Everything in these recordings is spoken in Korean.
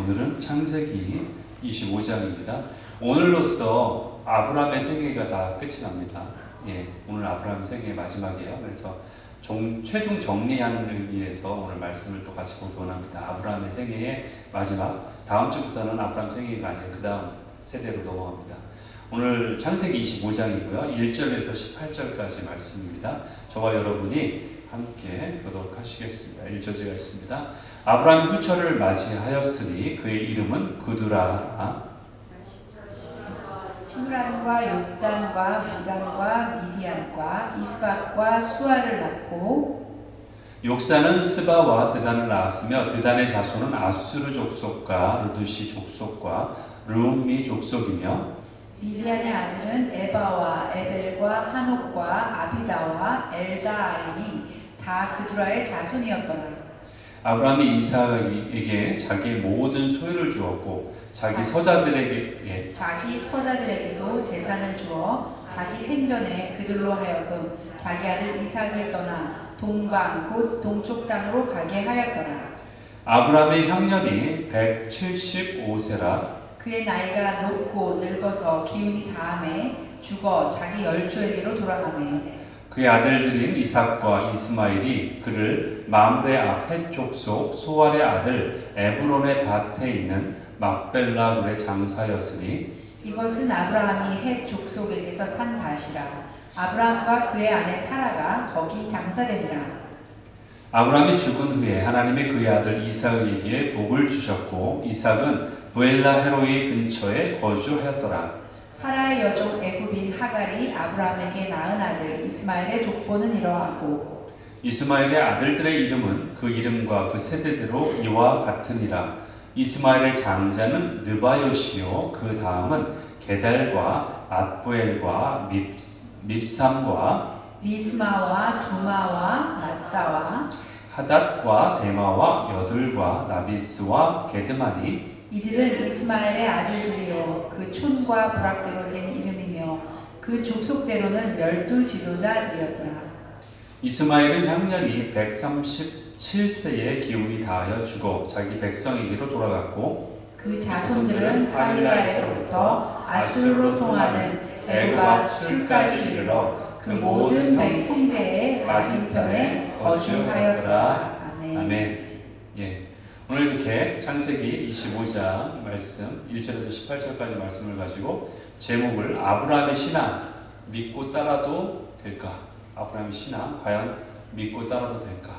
오늘은 창세기 25장입니다. 오늘로써 아브라함의 생애가 다 끝이 납니다. 오늘 아브라함 생애 마지막이에요. 그래서 최종 정리하는 의미에서 오늘 말씀을 또 같이 보도록 합니다. 아브라함의 생애의 마지막, 다음 주부터는 아브라함 생애가 아니라 그 다음 세대로 넘어갑니다. 오늘 창세기 25장이고요. 1절에서 18절까지 말씀입니다. 저와 여러분이 함께 교독하시겠습니다. 1절제가 있습니다. 아브라함이 후처를 맞이하였으니 그의 이름은 구두라. 시므란과 욕단과 무단과 미디안과 이스박과 수아를 낳고 욕사는 스바와 드단을 낳았으며 드단의 자손은 아수르 족속과 르두시 족속과 르움미 족속이며 미디안의 아들은 에바와 에벨과 한옥과 아비다와 엘다알이 다 그두라의 자손이었더라. 아브라함이 이삭에게 자기의 모든 소유를 주었고 자기 서자들에게도 재산을 주어 자기 생전에 그들로 하여금 자기 아들 이삭을 떠나 동방 곧 동쪽 땅으로 가게 하였더라. 아브라함의 향년이 175세라. 그의 나이가 높고 늙어서 기운이 다함에 죽어 자기 열조에게로 돌아가매 그의 아들들인 이삭과 이스마엘이 그를 마므레 앞 헷 족속 소알의 아들 에브론의 밭에 있는 막벨라 굴의 장사였으니 이것은 아브라함이 헷 족속에게서 산 밭이라. 아브라함과 그의 아내 사라가 거기 장사되니라. 아브라함이 죽은 후에 하나님이 그의 아들 이삭에게 복을 주셨고 이삭은 부엘라 헤로이 근처에 거주하였더라. 사라의 여종 애굽인 하갈이 아브라함에게 낳은 아들 이스마엘의 족보는 이러하고 이스마엘의 아들들의 이름은 그 이름과 그 세대대로 이와 같으니라. 이스마엘의 장자는 느바요시요 그 다음은 게달과 앗부엘과 밉삼과 미스마와 두마와 마사와 하닷과 데마와 여둘과 나비스와 게드마니 이들은 이스마엘의 아들들이요 그 촌과 부락대로 된 이름이며 그 족속대로는 12 지도자들이었더라. 이스마엘은 향년이 137세의 기운이 다하여 죽어 자기 백성에게로 돌아갔고 그 자손들은 하윌라에서부터 아수르로 통하는 에르바 술까지 이르러 그 모든 백 형제의 맞은편에 거주하였더라. 아멘. 아멘. 오늘 이렇게 창세기 25장 말씀 1절에서 18절까지 말씀을 가지고 제목을 아브라함의 신앙 믿고 따라도 될까? 아브라함의 신앙 과연 믿고 따라도 될까?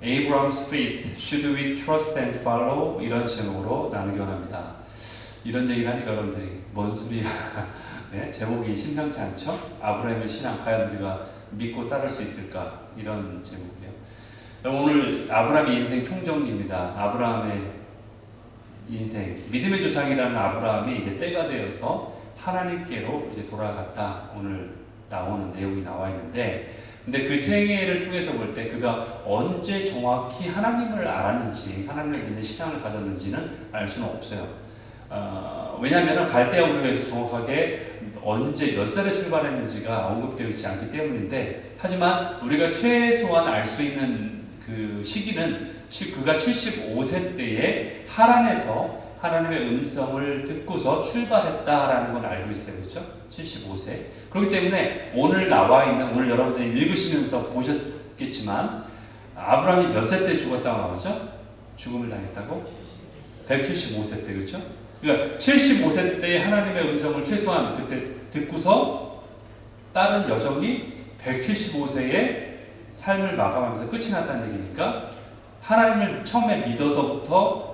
Abraham's faith, should we trust and follow? 이런 제목으로 나누기 원합니다. 이런 얘기를 하니까 여러분들이 뭔 소리야? 네, 제목이 심상치 않죠? 아브라함의 신앙 과연 우리가 믿고 따를 수 있을까? 이런 제목이에요. 오늘 아브라함의 인생 총정리입니다. 아브라함의 인생, 믿음의 조상이라는 아브라함이 이제 때가 되어서 하나님께로 이제 돌아갔다. 오늘 나오는 내용이 나와 있는데, 근데 그 생애를 통해서 볼 때 그가 언제 정확히 하나님을 알았는지, 하나님을 믿는 신앙을 가졌는지는 알 수는 없어요. 왜냐하면 갈대아 우르에서 정확하게 언제 몇 살에 출발했는지가 언급되어 있지 않기 때문인데, 하지만 우리가 최소한 알 수 있는 그 시기는 그가 75세 때에 하란에서 하나님의 음성을 듣고서 출발했다라는 건 알고 있어요. 그렇죠? 75세. 그렇기 때문에 오늘 나와 있는, 오늘 여러분들이 읽으시면서 보셨겠지만 아브라함이 몇 세 때 죽었다고 나오죠? 죽음을 당했다고? 175세 때. 그렇죠? 그러니까 75세 때 하나님의 음성을 최소한 그때 듣고서 따른 여정이 175세에 삶을 마감하면서 끝이 났다는 얘기니까 하나님을 처음에 믿어서부터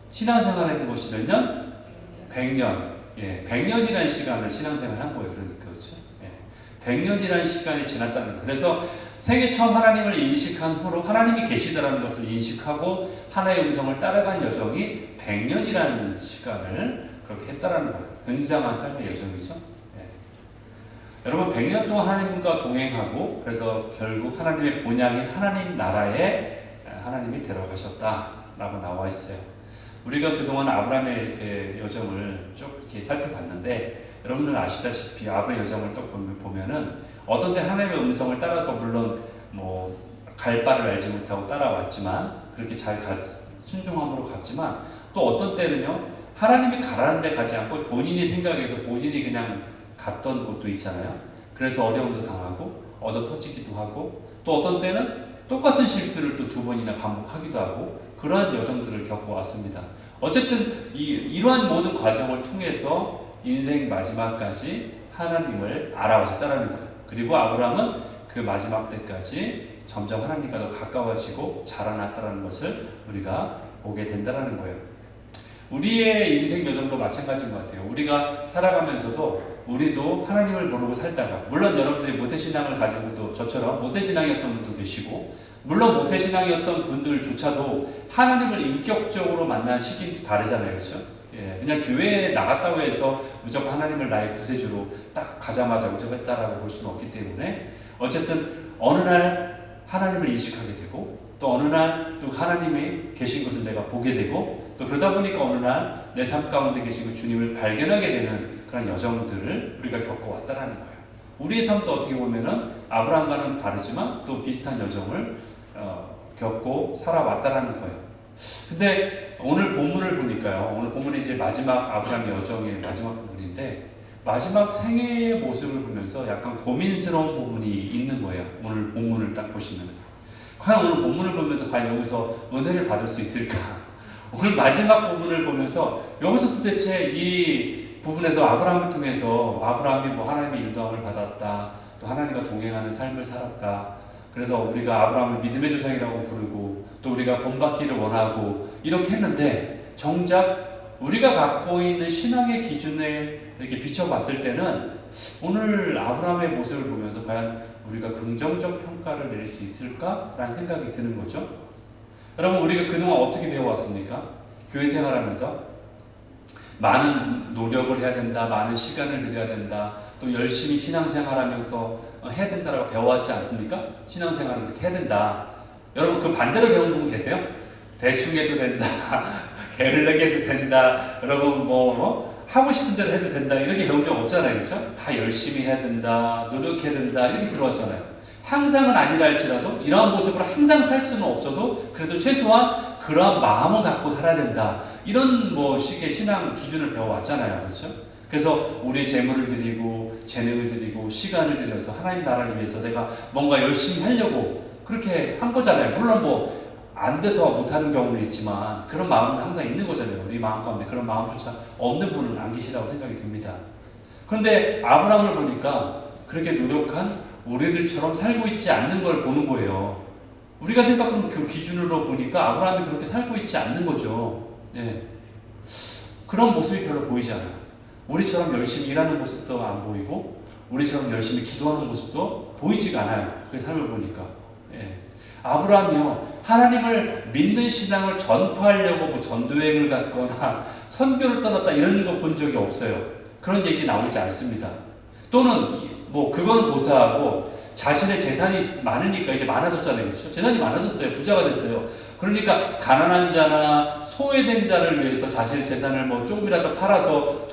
신앙생활을 했던 것이 몇 년? 100년. 100년이라는 시간을 신앙생활을 한 거예요. 그러니까 그렇죠? 100년이라는 시간이 지났다는 거예요. 그래서 생애 처음 하나님을 인식한 후로 하나님이 계시다라는 것을 인식하고 하나의 음성을 따라간 여정이 100년이라는 시간을 그렇게 했다라는 거예요. 굉장한 삶의 여정이죠. 여러분 100년 동안 하나님과 동행하고 그래서 결국 하나님의 본향인 하나님 나라에 하나님이 데려가셨다라고 나와 있어요. 우리가 그동안 아브라함의 이렇게 여정을 쭉 이렇게 살펴봤는데 여러분들 아시다시피 아브라함의 여정을 또 보면은 어떤 때 하나님의 음성을 따라서 물론 갈 바를 알지 못하고 따라왔지만 그렇게 잘 순종함으로 갔지만 또 어떤 때는요, 하나님이 가라는 데 가지 않고 본인이 생각해서 본인이 그냥 갔던 곳도 있잖아요. 그래서 어려움도 당하고 얻어 터지기도 하고, 또 어떤 때는 똑같은 실수를 또 2번이나 반복하기도 하고, 그러한 여정들을 겪어왔습니다. 어쨌든 이러한 모든 과정을 통해서 인생 마지막까지 하나님을 알아왔다라는 거예요. 그리고 아브라함은 그 마지막 때까지 점점 하나님과 더 가까워지고 자라났다는 것을 우리가 보게 된다는 거예요. 우리의 인생 여정도 마찬가지인 것 같아요. 우리가 살아가면서도 우리도 하나님을 모르고 살다가, 물론 여러분들이 모태신앙을 가지고도 저처럼 모태신앙이었던 분도 계시고, 물론 모태신앙이었던 분들조차도 하나님을 인격적으로 만난 시기는 다르잖아요. 그렇죠? 예, 그냥 교회에 나갔다고 해서 무조건 하나님을 나의 구세주로 딱 가자마자 영접했다라고 볼 수는 없기 때문에, 어쨌든 어느 날 하나님을 인식하게 되고, 또 어느 날 또 하나님이 계신 것을 내가 보게 되고, 또 그러다 보니까 어느 날 내 삶 가운데 계신 그 주님을 발견하게 되는 그런 여정들을 우리가 겪어왔다라는 거예요. 우리의 삶도 어떻게 보면은 아브라함과는 다르지만 또 비슷한 여정을 겪고 살아왔다라는 거예요. 근데 오늘 본문을 보니까요, 오늘 본문이 이제 마지막 아브라함 여정의 마지막 부분인데, 마지막 생애의 모습을 보면서 약간 고민스러운 부분이 있는 거예요. 오늘 본문을 딱 보시면 과연 오늘 본문을 보면서 과연 여기서 은혜를 받을 수 있을까? 오늘 마지막 부분을 보면서 여기서 도대체 이 부분에서 아브라함을 통해서 아브라함이 뭐 하나님의 인도함을 받았다, 또 하나님과 동행하는 삶을 살았다, 그래서 우리가 아브라함을 믿음의 조상이라고 부르고, 또 우리가 본받기를 원하고 이렇게 했는데, 정작 우리가 갖고 있는 신앙의 기준에 이렇게 비춰봤을 때는 오늘 아브라함의 모습을 보면서 과연 우리가 긍정적 평가를 내릴 수 있을까라는 생각이 드는 거죠. 여러분, 우리가 그동안 어떻게 배워왔습니까? 교회 생활하면서 많은 노력을 해야 된다, 많은 시간을 들여야 된다, 또 열심히 신앙생활하면서 해야 된다라고 배워왔지 않습니까? 신앙생활을 이렇게 해야 된다. 여러분, 그 반대로 배운 분 계세요? 대충 해도 된다, 게을르게 해도 된다, 여러분 하고 싶은 대로 해도 된다, 이렇게 배운 적 없잖아요. 그렇죠? 다 열심히 해야 된다, 노력해야 된다, 이렇게 들어왔잖아요. 항상은 아니라 할지라도, 이러한 모습으로 항상 살 수는 없어도 그래도 최소한 그러한 마음을 갖고 살아야 된다, 이런 식의 신앙 기준을 배워왔잖아요. 그렇죠? 그래서 우리의 재물을 드리고 재능을 드리고 시간을 들여서 하나님 나라를 위해서 내가 뭔가 열심히 하려고 그렇게 한 거잖아요. 물론 안 돼서 못하는 경우는 있지만 그런 마음은 항상 있는 거잖아요. 우리 마음 가운데 그런 마음조차 없는 분은 안 계시다고 생각이 듭니다. 그런데 아브라함을 보니까 그렇게 노력한 우리들처럼 살고 있지 않는 걸 보는 거예요. 우리가 생각하는 그 기준으로 보니까 아브라함이 그렇게 살고 있지 않는 거죠. 예. 그런 모습이 별로 보이지 않아요. 우리처럼 열심히 일하는 모습도 안 보이고, 우리처럼 열심히 기도하는 모습도 보이지가 않아요. 그 삶을 보니까. 예. 아브라함이요, 하나님을 믿는 신앙을 전파하려고 전도여행을 갔거나 선교를 떠났다 이런 거 본 적이 없어요. 그런 얘기 나오지 않습니다. 또는 그거는 고사하고 자신의 재산이 많으니까 이제 많아졌잖아요. 그렇죠? 재산이 많아졌어요. 부자가 됐어요. 그러니까 가난한 자나 소외된 자를 위해서 자신의 재산을 조금이라도 팔아서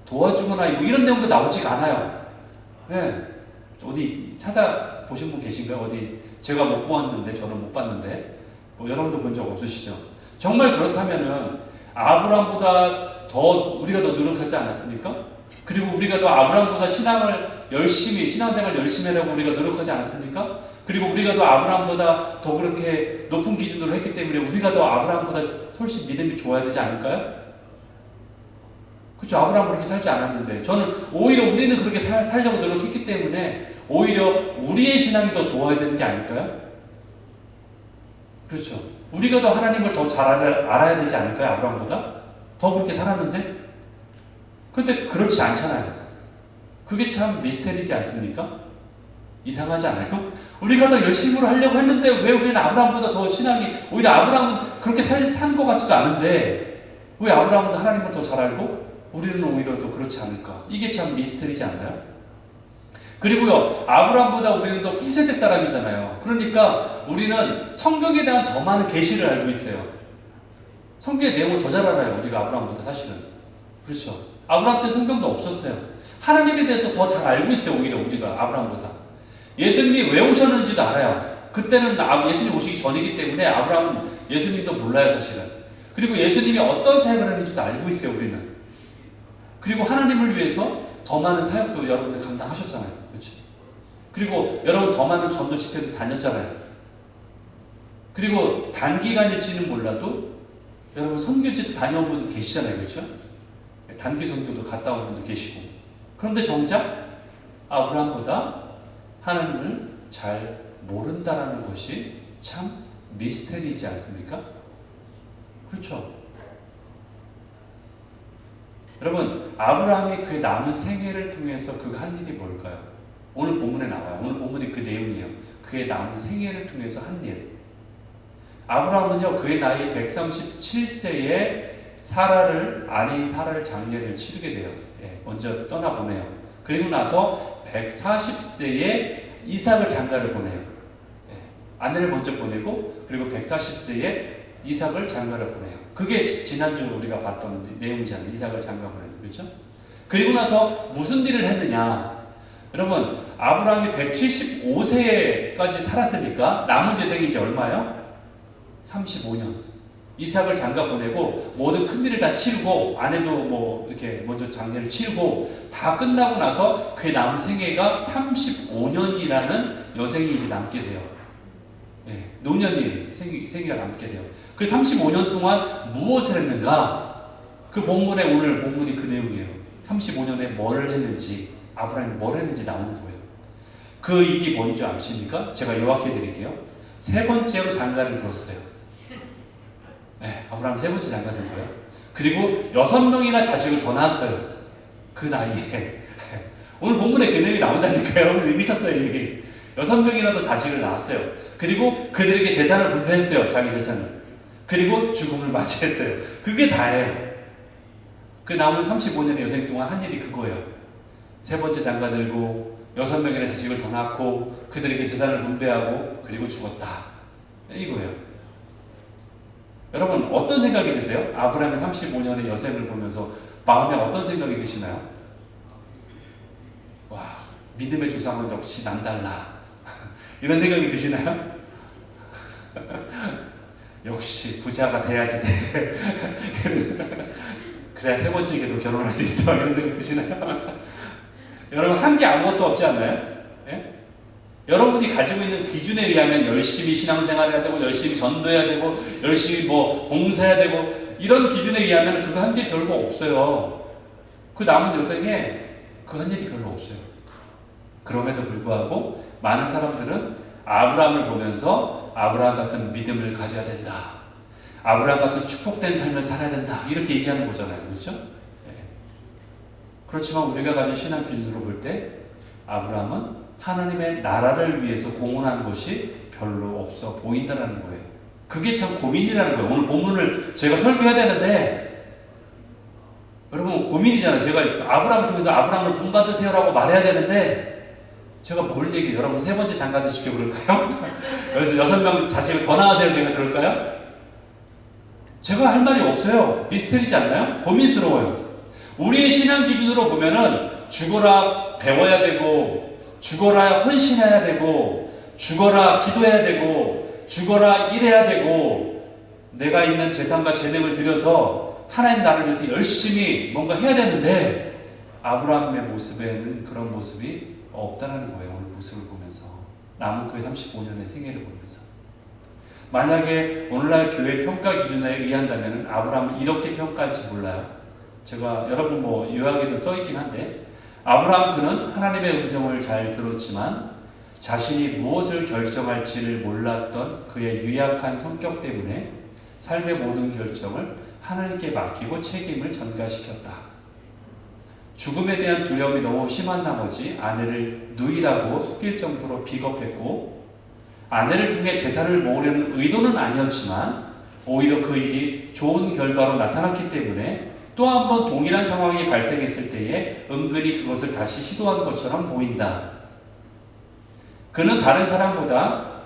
도와주거나 이런 내용도 나오지가 않아요. 네. 어디 찾아보신 분 계신가요? 어디 제가 못 보았는데, 저는 못 봤는데, 여러분도 본 적 없으시죠? 정말 그렇다면은 아브라함보다 우리가 더 노력하지 않았습니까? 그리고 우리가 더 아브라함보다 신앙생활 열심히 하려고 우리가 노력하지 않았습니까? 그리고 우리가 더 아브라함보다 더 그렇게 높은 기준으로 했기 때문에 우리가 더 아브라함보다 훨씬 믿음이 좋아야 되지 않을까요? 그렇죠. 아브라함은 그렇게 살지 않았는데, 저는 오히려 우리는 그렇게 살려고 노력했기 때문에 오히려 우리의 신앙이 더 좋아야 되는 게 아닐까요? 그렇죠. 우리가 더 하나님을 더 잘 알아야 되지 않을까요? 아브라함보다? 더 그렇게 살았는데? 근데 그렇지 않잖아요. 그게 참 미스테리지 않습니까? 이상하지 않아요? 우리가 더 열심히 하려고 했는데 왜 우리는 아브라함보다 더 신앙이, 오히려 아브라함은 그렇게 산 것 같지도 않은데 왜 아브라함은 하나님을 더 잘 알고 우리는 오히려 더 그렇지 않을까? 이게 참 미스테리지 않나요? 그리고요, 아브라함보다 우리는 더 후세대 사람이잖아요. 그러니까 우리는 성경에 대한 더 많은 계시를 알고 있어요. 성경의 내용을 더 잘 알아요. 우리가 아브라함보다 사실은. 그렇죠. 아브라함 때 성경도 없었어요. 하나님에 대해서 더 잘 알고 있어요. 오히려 우리가 아브라함보다. 예수님이 왜 오셨는지도 알아요. 그때는 예수님 오시기 전이기 때문에 아브라함은 예수님도 몰라요, 사실은. 그리고 예수님이 어떤 사역을 했는지도 알고 있어요, 우리는. 그리고 하나님을 위해서 더 많은 사역도 여러분들 감당하셨잖아요. 그렇죠? 그리고 여러분 더 많은 전도 집회도 다녔잖아요. 그리고 단기간일지는 몰라도 여러분 선교지도 다녀온 분도 계시잖아요. 그렇죠? 단기 선교도 갔다 온 분도 계시고. 그런데 정작 아브라함보다 하나님을 잘 모른다라는 것이 참 미스테리이지 않습니까? 그렇죠? 여러분, 아브라함이 그의 남은 생애를 통해서 그가 한 일이 뭘까요? 오늘 본문에 나와요. 오늘 본문이 그 내용이에요. 그의 남은 생애를 통해서 한 일. 아브라함은요, 그의 나이 137세에 아내인 사라를 장례를 치르게 돼요. 먼저 떠나보내요. 그리고 나서 140세에 이삭을 장가를 보내요. 아내를 먼저 보내고, 그리고 140세에 이삭을 장가를 보내요. 그게 지난주 우리가 봤던 내용이잖아요. 이삭을 장가 보내는, 그렇죠? 그리고 나서 무슨 일을 했느냐? 여러분, 아브라함이 175세까지 살았으니까 남은 여생이 이제 얼마요? 35년. 이삭을 장가 보내고 모든 큰 일을 다 치르고 아내도 뭐 이렇게 먼저 장례를 치르고 다 끝나고 나서 그의 남은 생애가 35년이라는 여생이 이제 남게 돼요. 노년이 생애가 남게 돼요. 그 35년 동안 무엇을 했는가? 그 본문에 오늘 본문이 그 내용이에요. 35년에 뭘 했는지, 아브라함이 뭘 했는지 나오는 거예요. 그 일이 뭔지 아십니까? 제가 요약해 드릴게요. 세 번째로 장가를 들었어요. 아브라함 세 번째 장가 든 거예요. 그리고 6명이나 자식을 더 낳았어요. 그 나이에. 오늘 본문에 그 내용이 나온다니까요. 여러분 읽으셨어요, 이미. 6명이나 더 자식을 낳았어요. 그리고 그들에게 재산을 분배했어요. 자기 재산을. 그리고 죽음을 맞이했어요. 그게 다예요. 그 남은 35년의 여생 동안 한 일이 그거예요. 세 번째 장가 들고 6명이나 자식을 더 낳고 그들에게 재산을 분배하고 그리고 죽었다. 이거예요. 여러분 어떤 생각이 드세요? 아브라함의 35년의 여생을 보면서 마음에 어떤 생각이 드시나요? 와, 믿음의 조상은 역시 남달라. 이런 생각이 드시나요? 역시 부자가 돼야지 돼. 그래야 세 번째 기도 결혼할 수 있어. 이런 생각 드시나요? 여러분 한 게 아무것도 없지 않나요? 예? 여러분이 가지고 있는 기준에 의하면 열심히 신앙생활해야 되고 열심히 전도해야 되고 열심히 뭐 봉사해야 되고 이런 기준에 의하면 그거 한 게 별거 없어요. 그 남은 여생에 그 한 일이 별로 없어요. 그럼에도 불구하고 많은 사람들은 아브라함을 보면서 아브라함 같은 믿음을 가져야 된다. 아브라함 같은 축복된 삶을 살아야 된다. 이렇게 얘기하는 거잖아요. 그렇죠? 네. 그렇지만 우리가 가진 신앙 기준으로 볼 때 아브라함은 하나님의 나라를 위해서 공헌한 것이 별로 없어 보인다는 거예요. 그게 참 고민이라는 거예요. 오늘 본문을 제가 설교해야 되는데 여러분 고민이잖아요. 제가 아브라함을 통해서 아브라함을 본받으세요라고 말해야 되는데 제가 뭘 얘기해요? 여러분 세 번째 장가드 시켜 그럴까요? 여기서 6명 자식을 더 낳으세요 제가 그럴까요? 제가 할 말이 없어요. 미스터리지 않나요? 고민스러워요. 우리의 신앙 기준으로 보면은 죽어라 배워야 되고 죽어라 헌신해야 되고 죽어라 기도해야 되고 죽어라 일해야 되고 내가 있는 재산과 재능을 들여서 하나님 나라를 위해서 열심히 뭔가 해야 되는데 아브라함의 모습에는 그런 모습이 없다라는 거예요. 오늘 모습을 보면서 남은 그의 35년의 생애를 보면서 만약에 오늘날 교회 평가 기준에 의한다면 아브라함을 이렇게 평가할지 몰라요. 제가 여러분 뭐 요약에도 써있긴 한데 아브라함 그는 하나님의 음성을 잘 들었지만 자신이 무엇을 결정할지를 몰랐던 그의 유약한 성격 때문에 삶의 모든 결정을 하나님께 맡기고 책임을 전가시켰다. 죽음에 대한 두려움이 너무 심한 나머지 아내를 누이라고 속일 정도로 비겁했고 아내를 통해 재산을 모으려는 의도는 아니었지만 오히려 그 일이 좋은 결과로 나타났기 때문에 또 한 번 동일한 상황이 발생했을 때에 은근히 그것을 다시 시도한 것처럼 보인다. 그는 다른 사람보다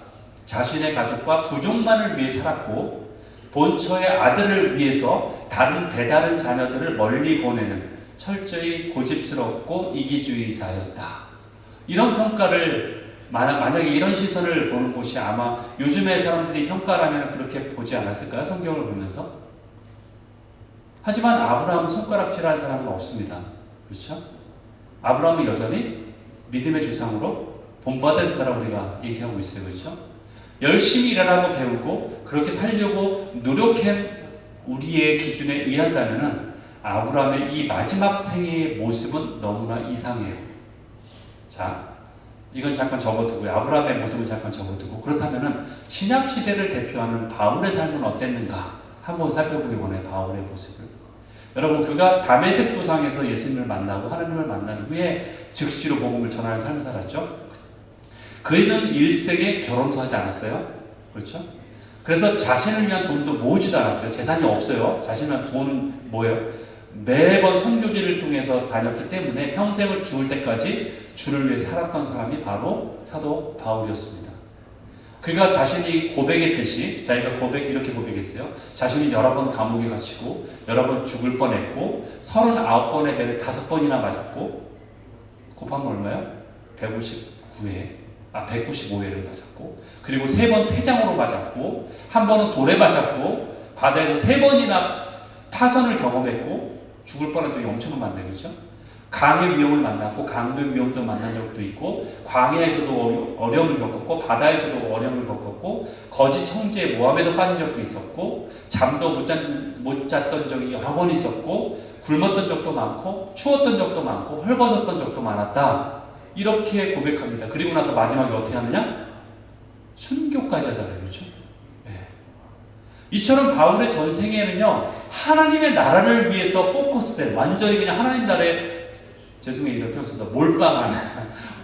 자신의 가족과 부족만을 위해 살았고 본처의 아들을 위해서 다른 배다른 자녀들을 멀리 보내는 철저히 고집스럽고 이기주의자였다. 이런 평가를 만약에 이런 시선을 보는 곳이 아마 요즘의 사람들이 평가라면 그렇게 보지 않았을까요? 성경을 보면서. 하지만 아브라함은 손가락질하는 사람은 없습니다. 그렇죠? 아브라함은 여전히 믿음의 조상으로 본받았다라고 우리가 얘기하고 있어요. 그렇죠? 열심히 일하라고 배우고 그렇게 살려고 노력해 우리의 기준에 의한다면은 아브라함의 이 마지막 생애의 모습은 너무나 이상해요. 자, 이건 잠깐 접어두고요. 아브라함의 모습은 잠깐 접어두고 그렇다면은 신약 시대를 대표하는 바울의 삶은 어땠는가 한번 살펴보기 원해요. 바울의 모습을. 여러분, 그가 다메섹 도상에서 예수님을 만나고 하나님을 만난 후에 즉시로 복음을 전하는 삶을 살았죠. 그는 일생에 결혼도 하지 않았어요. 그렇죠? 그래서 자신을 위한 돈도 모으지도 않았어요. 재산이 없어요. 자신을 위한 돈 뭐예요? 매번 선교지를 통해서 다녔기 때문에 평생을 죽을 때까지 주를 위해 살았던 사람이 바로 사도 바울이었습니다. 그가 자신이 고백했듯이 자기가 이렇게 고백했어요. 자신이 여러 번 감옥에 갇히고 여러 번 죽을 뻔했고 39번의 배를 5번이나 맞았고 곱하면 얼마요? 195회를 맞았고 그리고 3번 태장으로 맞았고 한 번은 돌에 맞았고 바다에서 3번이나 파선을 경험했고 죽을 뻔한 적이 엄청 많네요. 그렇죠? 강의 위험을 만났고 강도의 위험도 만난 적도 있고 광야에서도 어려움을 겪었고 바다에서도 어려움을 겪었고 거짓 형제의 모함에도 빠진 적도 있었고 잠도 못 잤던 적이 여러 번 있었고 굶었던 적도 많고 추웠던 적도 많고 헐벗었던 적도 많았다. 이렇게 고백합니다. 그리고 나서 마지막에 어떻게 하느냐? 순교까지 하잖아요. 그렇죠? 네. 이처럼 바울의 전생에는요 하나님의 나라를 위해서 포커스된 완전히 그냥 하나님 나라에 죄송해요 이런 표현 써서 몰빵한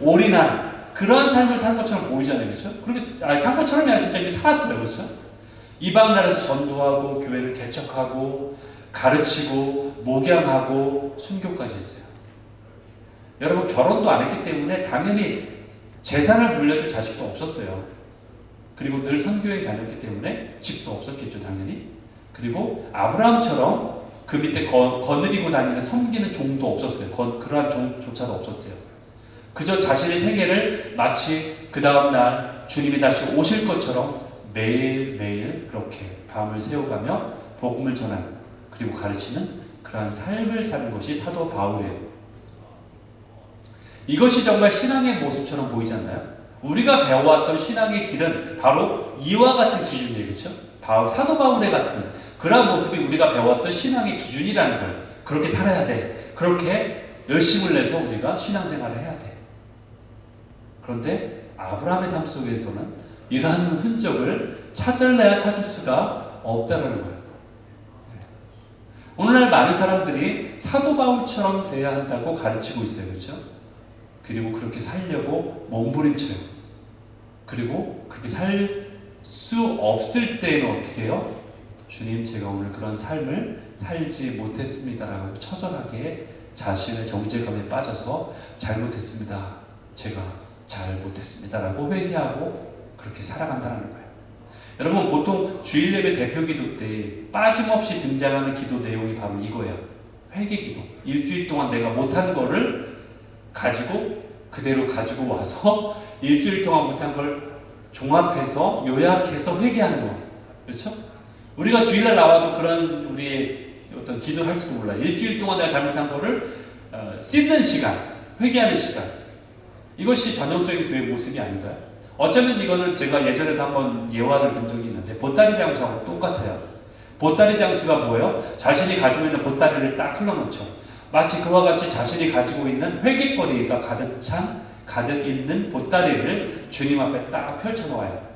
올인한 그런 삶을 산 것처럼 보이잖아요. 그렇죠? 그렇게 산 것처럼이 아니라 진짜 이게 살았어요. 그렇죠? 이방 나라에서 전도하고 교회를 개척하고 가르치고 목양하고 순교까지 했어요. 여러분, 결혼도 안 했기 때문에 당연히 재산을 물려줄 자식도 없었어요. 그리고 늘 선교에 다녔기 때문에 집도 없었겠죠, 당연히. 그리고 아브라함처럼 그 밑에 거느리고 다니는 섬기는 종도 없었어요. 그러한 종조차도 없었어요. 그저 자신의 생애를 마치 그 다음날 주님이 다시 오실 것처럼 매일매일 그렇게 밤을 새워가며 복음을 전하는 그리고 가르치는 그러한 삶을 사는 것이 사도 바울이에요. 이것이 정말 신앙의 모습처럼 보이지 않나요? 우리가 배워왔던 신앙의 길은 바로 이와 같은 기준이에요. 그렇죠? 사도 바울의 같은 그러한 모습이 우리가 배워왔던 신앙의 기준이라는 거예요. 그렇게 살아야 돼. 그렇게 열심을 내서 우리가 신앙생활을 해야 돼. 그런데 아브라함의 삶 속에서는 이러한 흔적을 찾을래야 찾을 수가 없다는 거예요. 오늘날 많은 사람들이 사도 바울처럼 돼야 한다고 가르치고 있어요. 그렇죠? 그리고 그렇게 살려고 몸부림쳐요. 그리고 그렇게 살 수 없을 때는 어떻게 해요? 주님, 제가 오늘 그런 삶을 살지 못했습니다라고 처절하게 자신의 정죄감에 빠져서 잘못했습니다. 제가 잘못했습니다라고 회개하고 그렇게 살아간다는 거예요. 여러분, 보통 주일 예배 대표 기도 때 빠짐없이 등장하는 기도 내용이 바로 이거예요. 회개 기도. 일주일 동안 내가 못한 거를 그대로 가지고 와서 일주일 동안 못한 걸 종합해서 요약해서 회개하는 거. 그렇죠? 우리가 주일날 나와도 그런 우리의 어떤 기도를 할지도 몰라요. 일주일 동안 내가 잘못한 거를 씻는 시간, 회개하는 시간. 이것이 전형적인 교회 모습이 아닌가요? 어쩌면 이거는 제가 예전에도 한번 예화를 든 적이 있는데 보따리 장수하고 똑같아요. 보따리 장수가 뭐예요? 자신이 가지고 있는 보따리를 딱 흘러놓죠. 마치 그와 같이 자신이 가지고 있는 회개거리가 가득 있는 보따리를 주님 앞에 딱 펼쳐놓아요.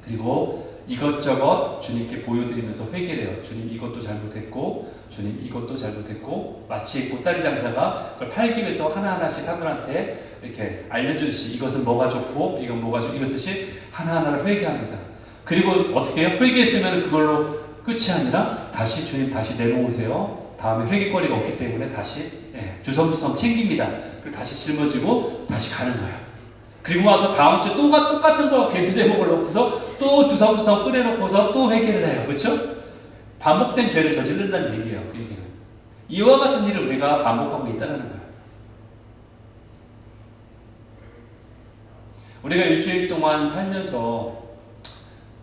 그리고 이것저것 주님께 보여드리면서 회개를 해요. 주님, 이것도 잘못했고, 주님, 이것도 잘못했고, 마치 보따리 장사가 그걸 팔기 위해서 하나하나씩 사람들한테 이렇게 알려주듯이 이것은 뭐가 좋고, 이건 뭐가 좋고, 이것듯이 하나하나를 회개합니다. 그리고 어떻게 해요? 회개했으면 그걸로 끝이 아니라 다시 주님 다시 내놓으세요. 다음에 회개거리가 없기 때문에 다시 주섬주섬 챙깁니다. 그리고 다시 짊어지고 다시 가는 거예요. 그리고 와서 다음 주에 또 똑같은 거 개두 대목을 놓고서 또 주섬주섬 꺼내놓고서 또 회개를 해요. 그렇죠? 반복된 죄를 저지른다는 얘기예요. 그 얘기는. 이와 같은 일을 우리가 반복하고 있다는 거예요. 우리가 일주일 동안 살면서